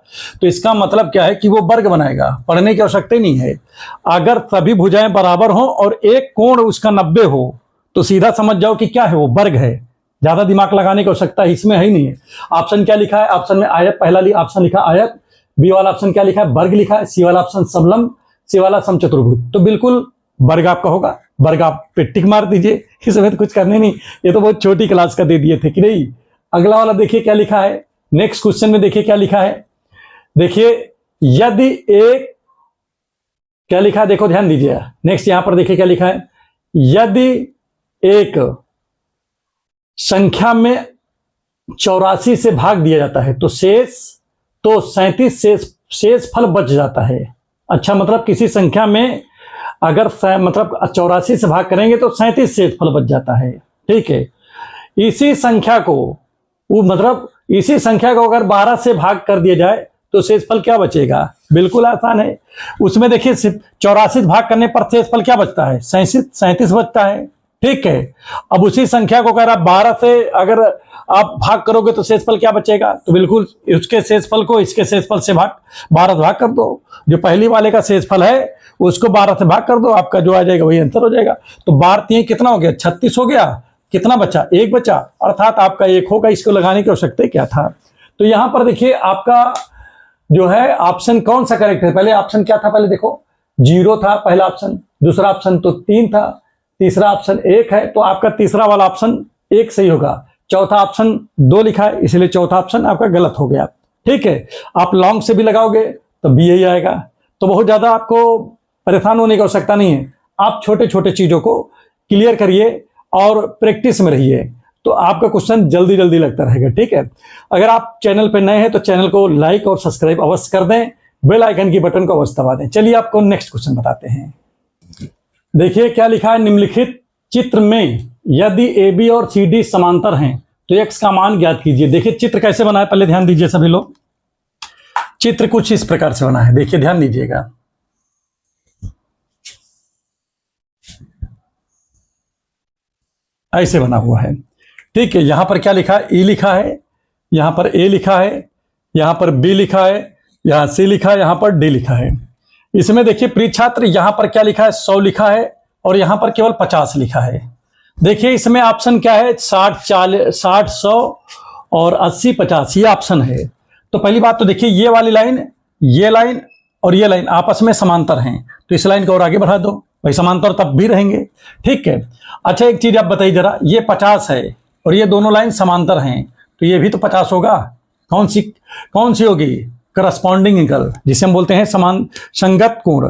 तो इसका मतलब क्या है कि वो वर्ग बनाएगा, पढ़ने की आवश्यकता नहीं है। अगर सभी भुजाएं बराबर हो और एक कोण उसका 90 हो तो सीधा समझ जाओ कि क्या है, वो वर्ग है। ज्यादा दिमाग लगाने की आवश्यकता इसमें है ही नहीं है। ऑप्शन क्या लिखा है, ऑप्शन में आयत, पहला ऑप्शन लिखा आयत, बी वाला ऑप्शन क्या लिखा है, वर्ग लिखा है, सी वाला ऑप्शन समलंब, सी वाला समचतुर्भुज। तो बिल्कुल वर्ग आपका होगा, वर्ग आप पे टिक मार दीजिए, इसमें तो कुछ करने नहीं, ये तो बहुत छोटी क्लास का दे दिए थे कि नहीं। अगला वाला देखिए क्या लिखा है, नेक्स्ट क्वेश्चन में देखिए क्या लिखा है। देखिए यदि एक, क्या लिखा है देखो ध्यान दीजिए, नेक्स्ट यहां पर देखिए क्या लिखा है, यदि एक संख्या में 84 से भाग दिया जाता है तो 37 शेष फल बच जाता है। अच्छा मतलब किसी संख्या में अगर मतलब 84 से भाग करेंगे तो 37 शेष फल बच जाता है, ठीक है। इसी संख्या को अगर 12 से भाग कर दिया जाए तो शेषफल क्या बचेगा, बिल्कुल आसान है। उसमें देखिए 84 भाग करने पर शेषफल क्या बचता है, 37 बचता है, ठीक है। अब उसी संख्या को अगर आप 12 से अगर आप भाग करोगे तो शेषफल क्या बचेगा, तो बिल्कुल उसके शेषफल को इसके शेषफल से 12 से भाग कर दो। जो पहली वाले का शेषफल है उसको 12 से भाग कर दो, आपका जो आ जाएगा वही आंसर हो जाएगा। तो 12 कितना हो गया, 36 हो गया, कितना बचा, 1 बचा, अर्थात आपका 1 होगा। इसको लगाने की आवश्यकता क्या था। तो यहां पर देखिए आपका जो है ऑप्शन कौन सा करेक्ट है, पहले ऑप्शन क्या था, पहले देखो 0 था पहला ऑप्शन, दूसरा ऑप्शन तो 3 था, तीसरा ऑप्शन 1 है, तो आपका तीसरा वाला ऑप्शन 1 सही होगा। चौथा ऑप्शन 2 लिखा है, इसलिए चौथा ऑप्शन आपका गलत हो गया, ठीक है। आप लॉन्ग से भी लगाओगे तो भी यही आएगा। तो बहुत ज्यादा आपको परेशान होने की आवश्यकता नहीं है, आप छोटे छोटे चीजों को क्लियर करिए और प्रैक्टिस में रहिए, तो आपका क्वेश्चन जल्दी जल्दी लगता रहेगा, ठीक है। अगर आप चैनल पर नए हैं तो चैनल को लाइक और सब्सक्राइब अवश्य कर दें, बेल आइकन की बटन को अवश्य दबा दें। चलिए आपको नेक्स्ट क्वेश्चन बताते हैं। देखिए क्या लिखा है, निम्नलिखित चित्र में यदि AB और CD समांतर हैं तो x का मान ज्ञात कीजिए। देखिए चित्र कैसे बना है, पहले ध्यान दीजिए सभी लोग। चित्र कुछ इस प्रकार से बना है, देखिए ध्यान दीजिएगा। ऐसे बना हुआ है, ठीक है। यहां पर क्या लिखा है, E लिखा है, यहां पर A लिखा है, यहां पर B लिखा है, यहां C लिखा है, यहां पर D लिखा है। इसमें देखिए प्रिय छात्र यहां पर क्या लिखा है, 100 लिखा है और यहां पर केवल 50 लिखा है। देखिए इसमें ऑप्शन क्या है, 60 100 और 80 50, ये ऑप्शन है। तो पहली बात तो देखिए ये वाली लाइन, ये लाइन और ये लाइन आपस में समांतर हैं, तो इस लाइन को और आगे बढ़ा दो, भाई समांतर तब भी रहेंगे, ठीक है। अच्छा एक चीज आप बताइए जरा, ये 50 है और ये दोनों लाइन समांतर हैं, तो ये भी तो 50 होगा। कौन सी होगी, करस्पॉन्डिंग एंगल, जिसे हम बोलते हैं संगत कोण।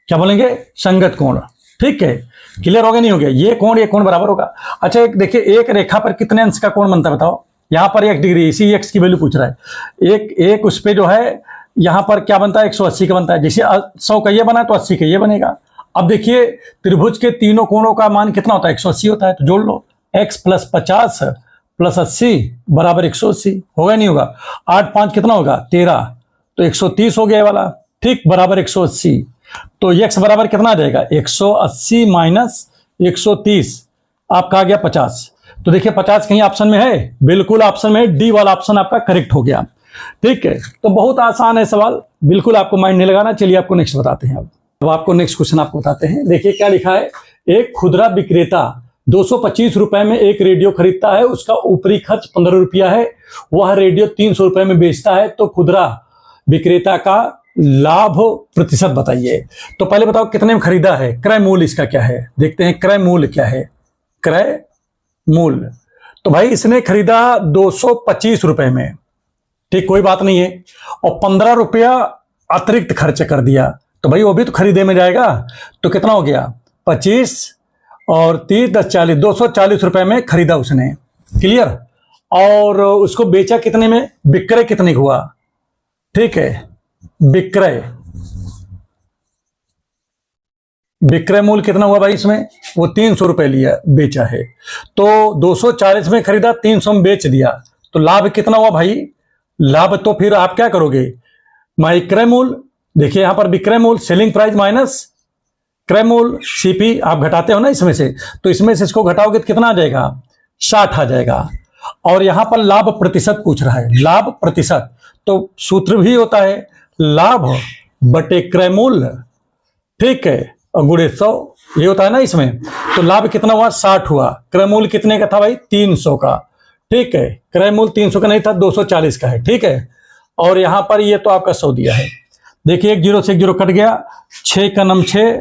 क्या बोलेंगे, संगत कोण, ठीक है। क्लियर हो गया नहीं हो गया, ये कोण बराबर होगा। अच्छा एक देखिए, एक रेखा पर कितने अंश का कोण बनता है बताओ। यहां पर 1 डिग्री, इसी x की वैल्यू पूछ रहा है। एक उस पे जो है यहां पर क्या बनता है, 180 का बनता है। जैसे 100 का ये बना तो 80 का ये बनेगा। अब देखिए त्रिभुज के तीनों कोणों का मान कितना होता है, 180 होता है, तो जोड़ लो, x + 50 + 80 बराबर 180, होगा नहीं होगा। 8 5 कितना होगा, 13, तो 130 हो गया वाला, ठीक, बराबर 180। तो x बराबर कितना आ जाएगा, 180 - 130, आपका आ गया 50। तो देखिए 50 कहीं ऑप्शन में है, बिल्कुल ऑप्शन में डी वाला ऑप्शन आपका करेक्ट हो गया, ठीक है। तो बहुत आसान है सवाल, बिल्कुल आपको माइंड नहीं लगाना। चलिए आपको नेक्स्ट बताते हैं। अब आपको नेक्स्ट क्वेश्चन आपको बताते हैं। देखिए क्या लिखा है, एक खुदरा विक्रेता 225 रुपए में एक रेडियो खरीदता है, उसका ऊपरी खर्च 15 रुपया है, वह रेडियो 300 रुपए में बेचता है, तो खुदरा विक्रेता का लाभ प्रतिशत बताइए। तो पहले बताओ कितने में खरीदा है, क्रय मूल्य इसका क्या है, देखते हैं क्रय मूल्य क्या है। क्रय मूल्य तो भाई इसने खरीदा 225 रुपए में, ठीक, कोई बात नहीं है, और 15 रुपया अतिरिक्त खर्च कर दिया, तो भाई वो भी तो खरीदे में जाएगा। तो कितना हो गया, 25 और 30 10 40, 240 रुपए में खरीदा उसने, क्लियर। और उसको बेचा कितने में, विक्रय कितने हुआ, ठीक है, विक्रय मूल्य कितना हुआ भाई इसमें, वो 300 रुपए लिया बेचा है। तो 240 में खरीदा, 300 में बेच दिया, तो लाभ कितना हुआ भाई, लाभ तो फिर आप क्या करोगे, विक्रय मूल्य, देखिए यहां पर विक्रय मूल्य सेलिंग प्राइस माइनस क्रय मूल्य सीपी आप घटाते हो ना इसमें से, तो इसमें से इसको घटाओगे तो कितना आ जाएगा, 60 आ जाएगा। और यहां पर लाभ प्रतिशत पूछ रहा है, लाभ प्रतिशत, तो सूत्र भी होता है लाभ बटे क्रय मूल्य, ठीक है, और गुणे 100, ये होता है ना इसमें। तो लाभ कितना हुआ, 60 हुआ, क्रय मूल्य कितने का था भाई, 300 का, ठीक है, क्रय मूल्य 300 का नहीं था, 240 का है, ठीक है। और यहां पर ये तो आपका 100 दिया है, देखिए एक जीरो से एक जीरो कट गया, 6 का नम 6,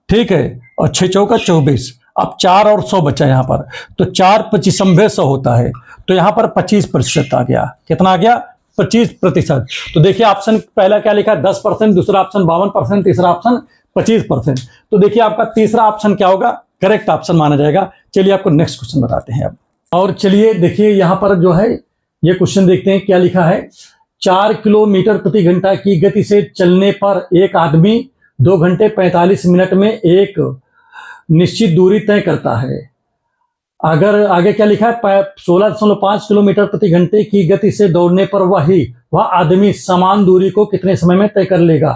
ठीक है, और 6 चौका 24, अब 4 और 100 बचा यहां पर, तो 4 25 100 होता है, तो यहां पर 25% आ गया, कितना आ गया, 25%। तो देखिए ऑप्शन पहला क्या लिखा है, 10%, दूसरा ऑप्शन 52%, तीसरा ऑप्शन 25%। तो देखिए आपका तीसरा ऑप्शन क्या होगा, करेक्ट ऑप्शन माना जाएगा। चलिए आपको नेक्स्ट क्वेश्चन बताते हैं अब। और चलिए देखिए यहां पर जो है ये क्वेश्चन देखते हैं क्या लिखा है। 4 किलोमीटर प्रति घंटा की गति से चलने पर एक आदमी 2 घंटे 45 मिनट में एक निश्चित दूरी तय करता है। अगर आगे क्या लिखा है, 16.5 किलोमीटर प्रति घंटे की गति से दौड़ने पर वह आदमी समान दूरी को कितने समय में तय कर लेगा।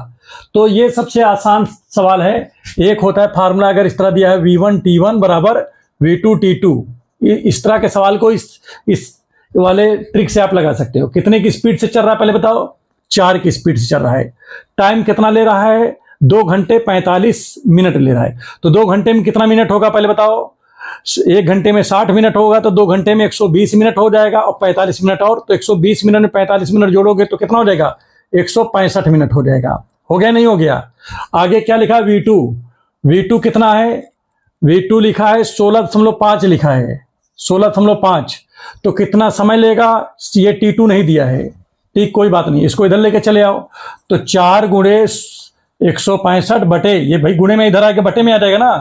तो ये सबसे आसान सवाल है। एक होता है फार्मूला, अगर इस तरह दिया है V1 T1 बराबर V2 T2, इस तरह के सवाल को इस वाले ट्रिक से आप लगा सकते हो। कितने की स्पीड से चल रहा है पहले बताओ, 4 की स्पीड से चल रहा है। टाइम कितना ले रहा है, 2 घंटे 45 मिनट ले रहा है। तो 2 घंटे में कितना मिनट होगा पहले बताओ, 1 घंटे में 60 मिनट होगा, तो 2 घंटे में 120 मिनट हो जाएगा, और 45 मिनट और, तो 120 मिनट में 45 मिनट जोड़ोगे तो कितना हो जाएगा, 165 मिनट हो जाएगा। हो गया नहीं हो गया। आगे क्या लिखा है V2 कितना है, V2 लिखा है 16.5 लिखा है, 16.5, तो कितना समय लेगा, ये T2 नहीं दिया है, ठीक, कोई बात नहीं, इसको इधर लेके चले आओ, तो 4 गुणे 165 बटे, ये भाई गुणे में इधर आके बटे में आ जाएगा ना,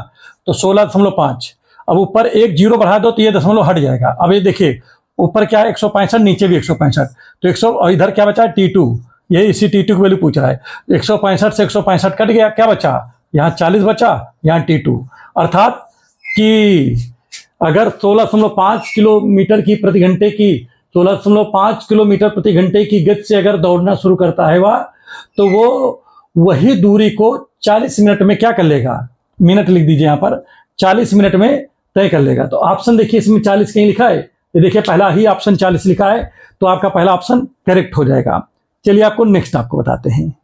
तो 16.5। अब ऊपर एक जीरो बढ़ा दो तो ये दशमलव हट जाएगा। अब ये देखिए ऊपर क्या है 165, नीचे भी 165, तो 100, और इधर क्या बचा है T2, ये इसी T2 की वैल्यू पूछ रहा है। 165 से 165 कट गया, क्या बचा, यहाँ 40 बचा, यहाँ T2, अर्थात कि अगर 16.5 किलोमीटर की प्रति घंटे की 16.5 किलोमीटर प्रति घंटे की गति से अगर दौड़ना शुरू करता है वह, तो वो वही दूरी को 40 मिनट में क्या कर लेगा, मिनट लिख दीजिए यहाँ पर, 40 मिनट में तय कर लेगा। तो ऑप्शन देखिए इसमें 40 कहीं लिखा है, ये देखिए पहला ही ऑप्शन 40 लिखा है, तो आपका पहला ऑप्शन करेक्ट हो जाएगा। चलिए आपको नेक्स्ट आपको बताते हैं।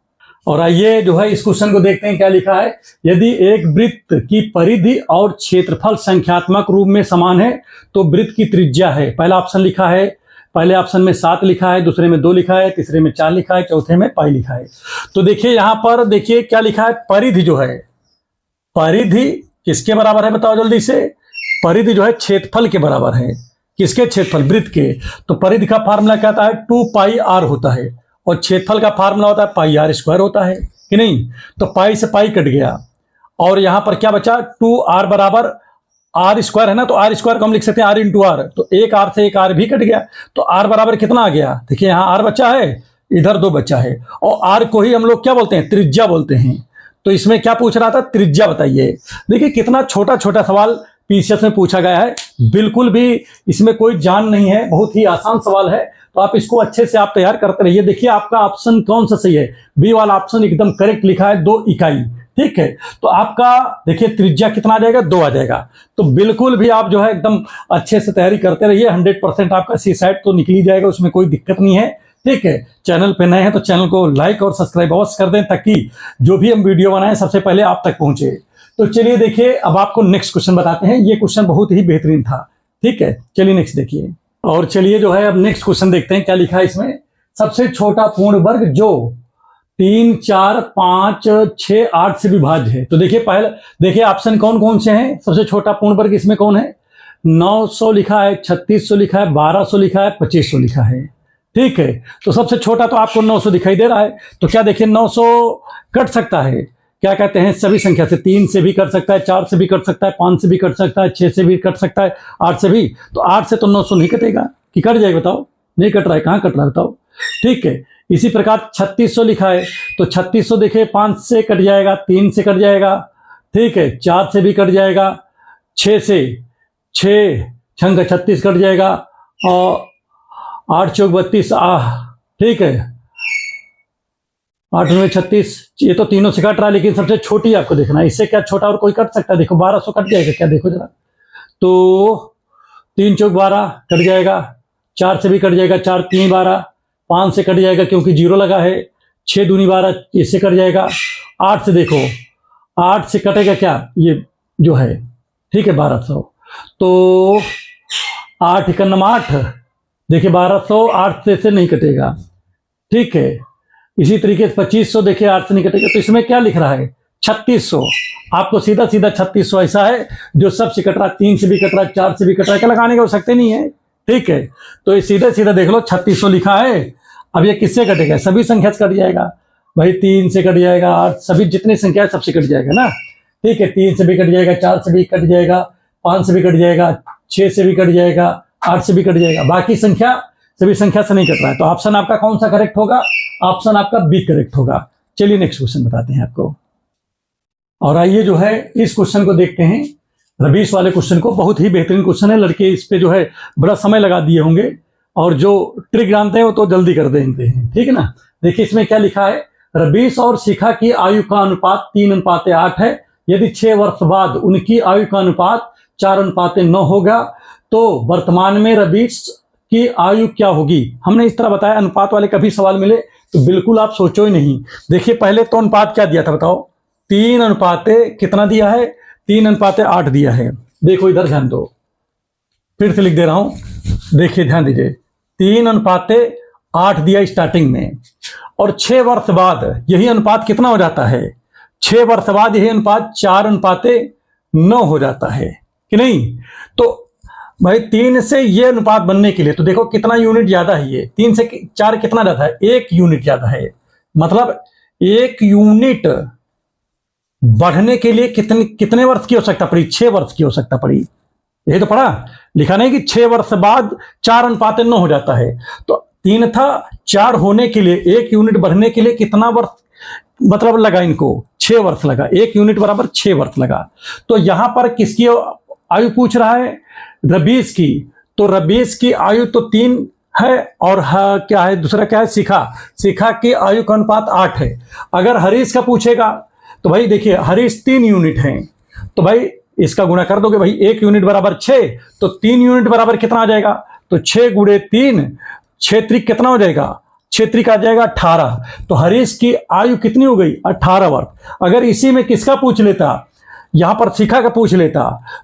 और आइए जो है इस क्वेश्चन को देखते हैं क्या लिखा है। यदि एक वृत्त की परिधि और क्षेत्रफल संख्यात्मक रूप में समान है तो वृत्त की त्रिज्या है। पहला ऑप्शन लिखा है, पहले ऑप्शन में 7 लिखा है, दूसरे में 2 लिखा है, तीसरे में 4 लिखा है, चौथे में पाई लिखा है। तो देखिए यहां पर देखिए क्या लिखा है, परिधि जो है, परिधि किसके बराबर है बताओ जल्दी से, परिधि जो है क्षेत्रफल के बराबर है। किसके, क्षेत्रफल, वृत्त के। तो परिधि का फार्मूला क्या होता है, 2πr होता है, और क्षेत्रफल का फार्मूला होता है πr² होता है कि नहीं। तो पाई से पाई कट गया, और यहां पर क्या बचा, 2r बराबर r² है ना, तो r² को हम लिख सकते हैं r इंटू आर, तो एक r से एक r भी कट गया, तो r बराबर कितना आ गया, देखिए यहां r बचा है, इधर 2 बचा है, और r को ही हम लोग क्या बोलते हैं, त्रिज्या बोलते हैं। तो इसमें क्या पूछ रहा था, त्रिज्या बताइए। देखिए कितना छोटा छोटा सवाल पीसीएस में पूछा गया है, बिल्कुल भी इसमें कोई जान नहीं है, बहुत ही आसान सवाल है। तो आप इसको अच्छे से आप तैयार करते रहिए। देखिए आपका ऑप्शन कौन सा सही है, बी वाला ऑप्शन एकदम करेक्ट लिखा है, 2 इकाई, ठीक है। तो आपका देखिए त्रिज्या कितना आ जाएगा, 2 आ जाएगा। तो बिल्कुल भी आप जो है एकदम अच्छे से तैयारी करते रहिए, 100% आपका सी सेट तो निकल ही जाएगा, उसमें कोई दिक्कत नहीं है, ठीक है। चैनल पे नए हैं तो चैनल को लाइक और सब्सक्राइब अवश्य कर दें, ताकि जो भी हम वीडियो बनाएं सबसे पहले आप तक पहुंचे। तो चलिए देखिए अब आपको नेक्स्ट क्वेश्चन बताते हैं। ये क्वेश्चन बहुत ही बेहतरीन था, ठीक है। चलिए नेक्स्ट देखिए। और चलिए जो है अब नेक्स्ट क्वेश्चन देखते हैं क्या लिखा है इसमें। सबसे छोटा पूर्ण वर्ग जो 3, 4, 5, 6, 8 से विभाज्य है। तो देखिए पहले देखिए ऑप्शन कौन कौन से हैं। सबसे छोटा पूर्ण वर्ग इसमें कौन है, 900 लिखा है, 3600 लिखा है, 1200 लिखा है, 2500 लिखा है। ठीक है, तो सबसे छोटा तो आपको 900 दिखाई दे रहा है, तो क्या देखिए 900 कट सकता है, क्या कहते हैं, सभी संख्या से, 3 से भी कट सकता है, 4 से भी कट सकता है, 5 से भी कट सकता है, 6 से भी कट सकता है, 8 से भी। तो 8 से तो 900 नहीं कटेगा, कि कट जाएगा बताओ? नहीं कट रहा है, कहाँ कट रहा है बताओ? ठीक है, इसी प्रकार 3600 लिखा है, तो 3600 देखिए 5 से कट जाएगा, 3 से कट जाएगा, ठीक है, 4 से भी कट जाएगा, 6 से, 6 छंग 36 कट जाएगा, और 8 चौक 32, ठीक है, 8 9 36, ये तो तीनों से कट रहा है, लेकिन सबसे छोटी आपको देखना है, इससे क्या छोटा और कोई कट सकता है? देखो 1200 कट जाएगा क्या, देखो जरा, तो 3 चौक 12 कट जाएगा, 4 से भी कट जाएगा, 4 3 12, 5 से कट जाएगा क्योंकि 0 लगा है, 6 दूनी 12, इससे कट जाएगा, 8 से देखो, 8 से कटेगा क्या, ये जो है, ठीक है, 1200, तो 8 1 8, देखिए 1200 8 से नहीं कटेगा, ठीक है। इसी तरीके से 2500 देखिए 8 से नहीं कटेगा, तो इसमें क्या लिख रहा है, 3600, आपको सीधा सीधा 3600 ऐसा है जो सब से कट रहा है, 3 से भी कट रहा है, 4 से भी कट रहा है, क्या लगाने का हो सकते नहीं है, ठीक है। तो ये सीधा सीधा देख लो 3600 लिखा है, अब ये किससे कटेगा, सभी संख्या से कट जाएगा भाई, 3 से कट जाएगा, 8, सभी जितनी संख्या है सबसे कट जाएगा ना, ठीक है, 3 से भी कट जाएगा, 4 से भी कट जाएगा, 5 से भी कट जाएगा, 6 से भी कट जाएगा, 8 से भी कट जाएगा, बाकी संख्या सभी संख्या से नहीं कट रहा है, तो ऑप्शन आपका कौन सा करेक्ट होगा, ऑप्शन आपका बी करेक्ट होगा। चलिए नेक्स्ट क्वेश्चन बताते हैं आपको, और आइए जो है इस क्वेश्चन को देखते हैं, रबीश वाले क्वेश्चन को, बहुत ही बेहतरीन क्वेश्चन है, लड़के इस पे जो है बड़ा समय लगा दिए होंगे, और जो ट्रिक जानते हैं वो तो जल्दी कर देंगे, ठीक है ना। देखिए इसमें क्या लिखा है, रबीश और शिखा की आयु का अनुपात 3:8 है, यदि 6 वर्ष बाद उनकी आयु का अनुपात 4:9 होगा, तो वर्तमान में रबीश की आयु क्या होगी। हमने इस तरह बताया, अनुपात वाले कभी सवाल मिले तो बिल्कुल आप सोचो ही नहीं। देखिए पहले तो अनुपात क्या दिया था बताओ, 3:, कितना दिया है, 3:8 दिया है। देखो इधर ध्यान दो, फिर से लिख दे रहा हूं, देखिए ध्यान दीजिए, 3:8 दिया स्टार्टिंग में, और 6 वर्ष बाद यही अनुपात कितना हो जाता है, 6 वर्ष बाद यही अनुपात 4:9 हो जाता है कि नहीं। तो भाई 3 से ये अनुपात बनने के लिए तो देखो कितना यूनिट ज्यादा है, ये 3 से 4 कितना ज्यादा है, 1 यूनिट ज्यादा है, मतलब 1 यूनिट बढ़ने के लिए कितने वर्ष की आवश्यकता पड़ी, 6 वर्ष की आवश्यकता पड़ी। यही तो पढ़ा, लिखा नहीं कि 6 वर्ष बाद 4:9 हो जाता है, तो 3 था, 4 होने के लिए 1 यूनिट बढ़ने के लिए कितना वर्ष मतलब लगा, इनको 6 वर्ष लगा, 1 यूनिट बराबर 6 वर्ष लगा। तो यहां पर किसकी आयु पूछ रहा है, रबीश की, तो रबीश की आयु तो 3 है, और क्या है दूसरा, क्या है, शिखा की आयु का अनुपात 8 है। अगर हरीश का पूछेगा तो भाई देखिए हरीश 3 यूनिट हैं, तो भाई इसका गुणा कर दोगे भाई, 1 यूनिट बराबर 6, तो 3 यूनिट बराबर कितना आ जाएगा, तो 6 × 3, 6 त्रिक कितना हो जाएगा, 6 त्रिक आ जाएगा 18। तो हरीश की आयु कितनी हो गई, 18 वर्ष। अगर इसी में किसका पूछ लेता, यहां पर शिखा का पूछ लेता,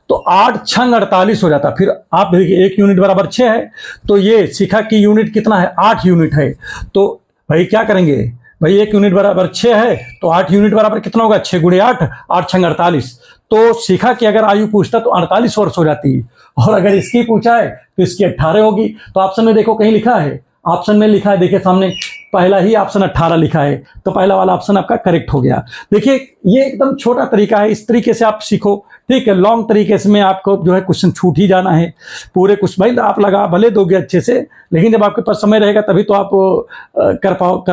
तो 8 छंग 48 हो जाता। फिर आप देखिए 1 यूनिट बराबर 6 है, तो ये शिखा की यूनिट कितना है, 8 यूनिट है। तो भाई क्या करेंगे भाई, 1 यूनिट बराबर 6 है, तो 8 यूनिट बराबर कितना होगा, 6 × 8, 8 छंग 48। तो शिखा की अगर आयु पूछता तो 48 वर्ष हो जाती, और अगर इसकी पूछा है तो इसकी 18 होगी। तो ऑप्शन में देखो कहीं लिखा है, ऑप्शन में लिखा है, देखिए सामने पहला ही ऑप्शन 18 लिखा है, तो पहला वाला ऑप्शन आपका करेक्ट हो गया। देखिए ये एकदम छोटा तरीका है, इस तरीके से आप सीखो, ठीक है। लॉन्ग तरीके से में आपको जो है क्वेश्चन छूट ही जाना है पूरे कुछ, भाई आप लगा भले दोगे अच्छे से, लेकिन जब आपके पास समय रहेगा तभी तो आप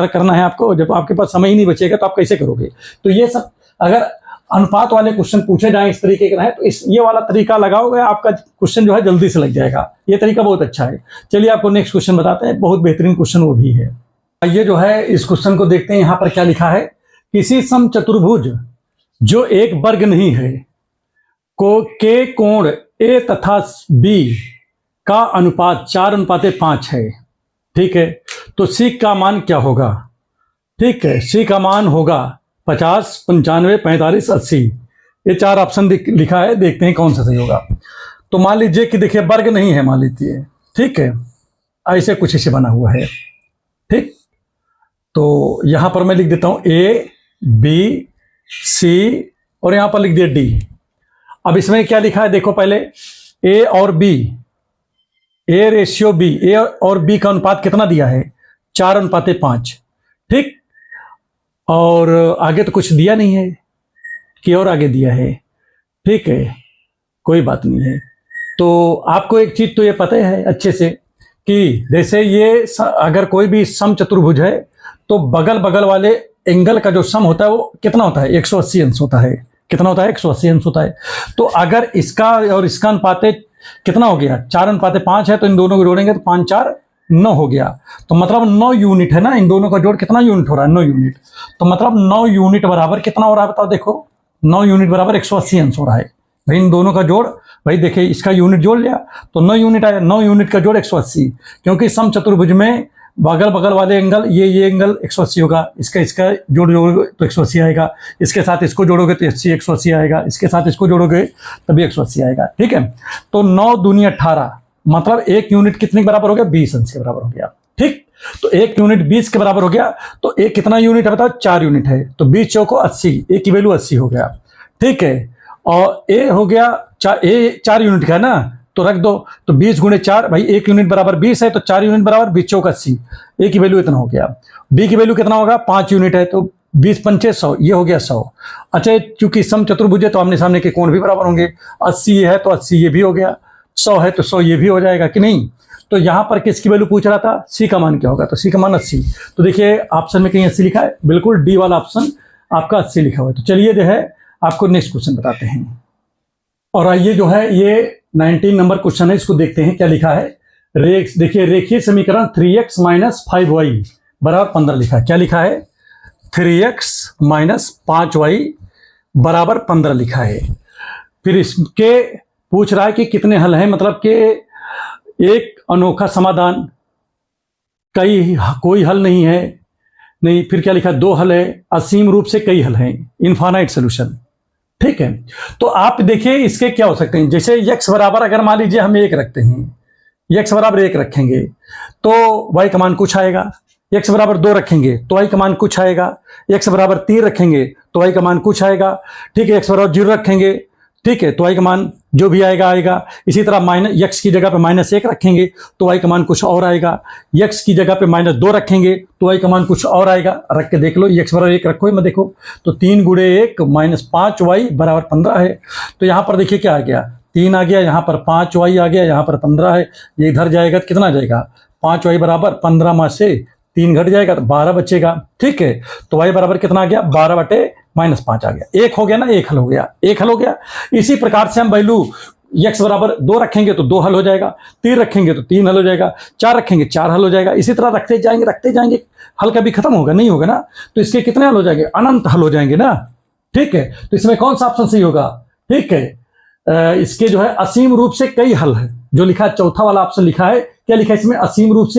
करना है आपको। जब आपके पास समय ही नहीं बचेगा तो आप कैसे करोगे। तो ये सब अगर अनुपात वाले क्वेश्चन पूछे जाएं इस तरीके के रहे, तो ये वाला तरीका लगाओगे, आपका क्वेश्चन जो है जल्दी से लग जाएगा। ये तरीका बहुत अच्छा है। चलिए आपको नेक्स्ट क्वेश्चन बताते हैं, बहुत बेहतरीन क्वेश्चन वो भी है। ये जो है इस क्वेश्चन को देखते हैं, यहां पर क्या लिखा है, किसी समचतुर्भुज जो एक वर्ग नहीं है को के कोण ए तथा बी का अनुपात 4:5 है, ठीक है। तो सी का मान क्या होगा, ठीक है। सी का मान होगा 50, 95, 45, 80। ये 4 ऑप्शन लिखा है, देखते हैं कौन सा सही होगा। तो मान लीजिए कि देखिए वर्ग नहीं है, मान लीजिए, ठीक है, ऐसे कुछ इसे बना हुआ है, ठीक। तो यहां पर मैं लिख देता हूं ए, बी, सी, और यहां पर लिख दिया डी। अब इसमें क्या लिखा है देखो, पहले ए और बी, ए रेशियो बी, ए और बी का अनुपात कितना दिया है? 4:5। ठीक, और आगे तो कुछ दिया नहीं है कि और आगे दिया है। ठीक है, कोई बात नहीं है। तो आपको एक चीज तो ये पता है अच्छे से कि जैसे ये अगर कोई भी समचतुर्भुज है तो बगल बगल वाले एंगल का जो सम होता है वो कितना होता है? 180 अंश होता है। कितना होता है? 180 अंश होता है। तो अगर इसका और इसका अनुपात कितना हो गया? 4:5 है, तो इन दोनों को जोड़ेंगे तो 5 4 9 हो गया। तो मतलब 9 यूनिट है ना, इन दोनों का जोड़ कितना यूनिट हो रहा है? 9 यूनिट। तो मतलब 9 यूनिट बराबर कितना हो रहा है बताओ? देखो 9 यूनिट बराबर 180 अंश हो रहा है भाई। इन दोनों का जोड़ भाई देखिए, इसका यूनिट जोड़ लिया तो 9 यूनिट आया। 9 यूनिट का जोड़ 180, क्योंकि समचतुर्भुज में बगल बगल वाले एंगल ये एंगल 180 होगा। इसका जोड़ जोड़ोगे तो 180 आएगा, इसके साथ इसको जोड़ोगे तो 180 आएगा, इसके साथ इसको जोड़ोगे तभी 180 आएगा। ठीक है, तो 9 दूनी 18, मतलब 1 यूनिट कितने के बराबर हो गया? 20 अंश के बराबर हो गया। ठीक, तो 1 यूनिट 20 के बराबर हो गया। तो एक कितना यूनिट है बताओ? 4 यूनिट है। तो 20 चौको 80, ए की वैल्यू 80 हो गया। ठीक है, और ए हो गया 4 यूनिट का है ना, तो रख दो। तो 20 गुणे 4 भाई, 1 यूनिट बराबर 20 है, तो 4 यूनिट बराबर 20 चौक 80। ए की वैल्यू इतना हो गया। बी की वैल्यू कितना होगा? 5 यूनिट है, तो 20 पंचे 100, ये हो गया 100। अच्छा, चूंकि समचतुर्भुज है तो आमने सामने के कोण भी बराबर होंगे। 80 है तो 80 ये भी हो गया, 100 है तो 100 ये भी हो जाएगा कि नहीं? तो यहां पर किसकी वैल्यू पूछ रहा था? सी का मान क्या होगा? तो सी का मान 80। तो देखिए ऑप्शन में कहीं 80 लिखा है, बिल्कुल डी वाला ऑप्शन आपका 80 लिखा हुआ है। तो चलिए जो है आपको नेक्स्ट क्वेश्चन बताते हैं। और आइए जो है ये 19 नंबर क्वेश्चन है, इसको देखते हैं क्या लिखा है। देखिए रेखीय समीकरण 3x - 5y बराबर 15 लिखा है। क्या लिखा है? 3x - 5y बराबर 15 लिखा है। फिर इसके पूछ रहा है कि कितने हल हैं, मतलब कि एक अनोखा समाधान, कोई हल नहीं है। नहीं, फिर क्या लिखा? 2 हल है, असीम रूप से कई हल हैं, इनफाइनाइट सोल्यूशन। ठीक है, तो आप देखिए इसके क्या हो सकते हैं। जैसे x बराबर अगर मान लीजिए हम 1 रखते हैं, x बराबर 1 रखेंगे तो y का मान कुछ आएगा। x बराबर 2 रखेंगे तो y का मान कुछ आएगा। x बराबर 3 रखेंगे तो y का मान कुछ आएगा। ठीक है, x बराबर 0 रखेंगे, ठीक है, तो y का मान जो भी आएगा आएगा। इसी तरह x की जगह पे -1 रखेंगे तो y का मान कुछ और आएगा। x की जगह पे -2 रखेंगे तो y का मान कुछ और आएगा। रख के देख लो, x बराबर 1 रखो, मैं देखो तो 3 × 1 -5y बराबर 15 है। तो यहां पर देखिए क्या आ गया? 3 आ गया, यहाँ पर 5y आ गया, यहाँ पर 15 है। ये इधर जाएगा तो कितना जाएगा? 5y बराबर 15 में से 3 घट जाएगा तो 12 बचेगा। ठीक है, तो y बराबर कितना आ गया? 12/-5 आ गया। 1 हो गया ना, 1 हल हो गया, 1 हल हो गया। इसी प्रकार से हम वैल्यू x बराबर 2 रखेंगे तो 2 हल हो जाएगा, 3 रखेंगे तो 3 हल हो जाएगा, 4 रखेंगे 4 हल हो जाएगा। इसी तरह रखते जाएंगे, हल कभी खत्म होगा नहीं होगा ना। तो इसके कितने हल हो जाएंगे? अनंत हल हो जाएंगे ना। ठीक है, तो इसमें कौन सा ऑप्शन सही होगा? ठीक है, इसके जो है असीम रूप से कई हल है, जो लिखा चौथा वाला ऑप्शन लिखा है। क्या लिखा है इसमें? असीम रूप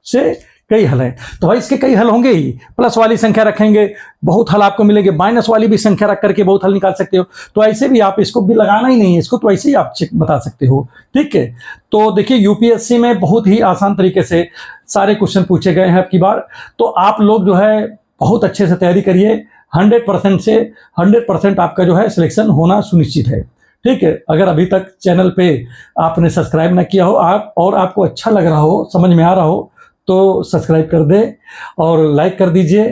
से कई हल है। तो भाई इसके कई हल होंगे ही। प्लस वाली संख्या रखेंगे, बहुत हल आपको मिलेंगे। माइनस वाली भी संख्या रख करके बहुत हल निकाल सकते हो। तो ऐसे भी आप इसको भी लगाना ही नहीं है, इसको तो ऐसे ही आप बता सकते हो। ठीक है, तो देखिए यूपीएससी में बहुत ही आसान तरीके से सारे क्वेश्चन पूछे गए हैं अब की बार। तो आप लोग जो है बहुत अच्छे से तैयारी करिए। 100% से 100% आपका जो है सिलेक्शन होना सुनिश्चित है। ठीक है, अगर अभी तक चैनल पे आपने सब्सक्राइब ना किया हो और आपको अच्छा लग रहा हो, समझ में आ रहा हो, तो सब्सक्राइब कर दे और लाइक कर दीजिए।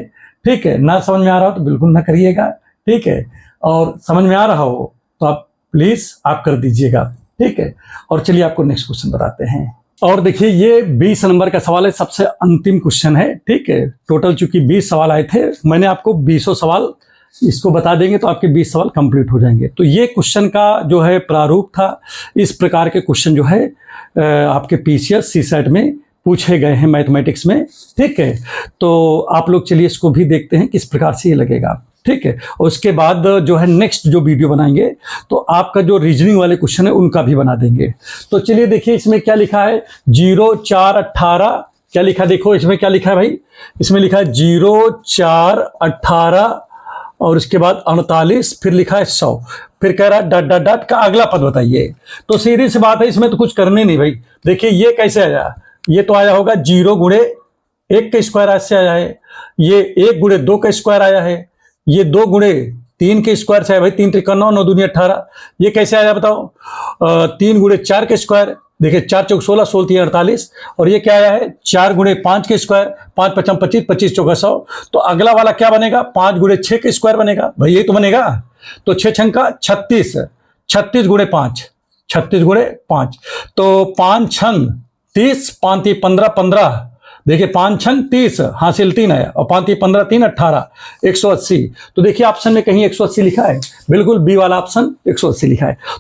ठीक है, ना समझ में आ रहा हो तो बिल्कुल ना करिएगा। ठीक है, और समझ में आ रहा हो तो आप प्लीज आप कर दीजिएगा। ठीक है, और चलिए आपको नेक्स्ट क्वेश्चन बताते हैं। और देखिए ये 20 नंबर का सवाल है, सबसे अंतिम क्वेश्चन है। ठीक है, टोटल चूंकि 20 सवाल आए थे, मैंने आपको 20 सवाल इसको बता देंगे तो आपके 20 सवाल कंप्लीट हो जाएंगे। तो ये क्वेश्चन का जो है प्रारूप था, इस प्रकार के क्वेश्चन जो है आपके पीसीएस सीसेट में पूछे गए हैं मैथमेटिक्स में। ठीक है, तो आप लोग चलिए इसको भी देखते हैं किस प्रकार से ये लगेगा। ठीक है, और उसके बाद जो है नेक्स्ट जो वीडियो बनाएंगे तो आपका जो रीजनिंग वाले क्वेश्चन है उनका भी बना देंगे। तो चलिए देखिए इसमें क्या लिखा है, 0 4 18 क्या लिखा है? देखो इसमें क्या लिखा है भाई, इसमें लिखा है 0 4 18 और उसके बाद 48, फिर लिखा है 100, फिर कह रहा है डॉट डॉट डॉट का अगला पद बताइए। तो सीधी सी बात है, इसमें तो कुछ करने नहीं भाई। देखिए ये कैसे आया, ये तो आया होगा 0 × 1 का स्क्वायर ऐसे आया है, ये 1 × 2 का स्क्वायर आया है, ये 2 × 3 के स्क्वायर से है भाई, 3 त्रिका 9, 9 दूनी 18। ये कैसे आया बताओ? 3 गुणे 4 के स्क्वायर, देखिए 4 चौक 16, 16 3 48। और ये क्या आया है? 4 गुणे 5 के स्क्वायर, 5 पचम 25, 25 चौका 100। तो अगला वाला क्या बनेगा? 5 गुणे 6 के स्क्वायर बनेगा भाई, ये तो बनेगा। तो 6 छंका 36, 36 गुणे 5, 36 गुणे 5। तो 5 छंग 30, 5 3 15, 15। देखिए 5 छंग 30, हासिल 3 है, और 5 3 15 3 18, 180। तो देखिए ऑप्शन में कहीं 180 लिखा है? बिल्कुल बी वाला ऑप्शन 180 लिखा है। तो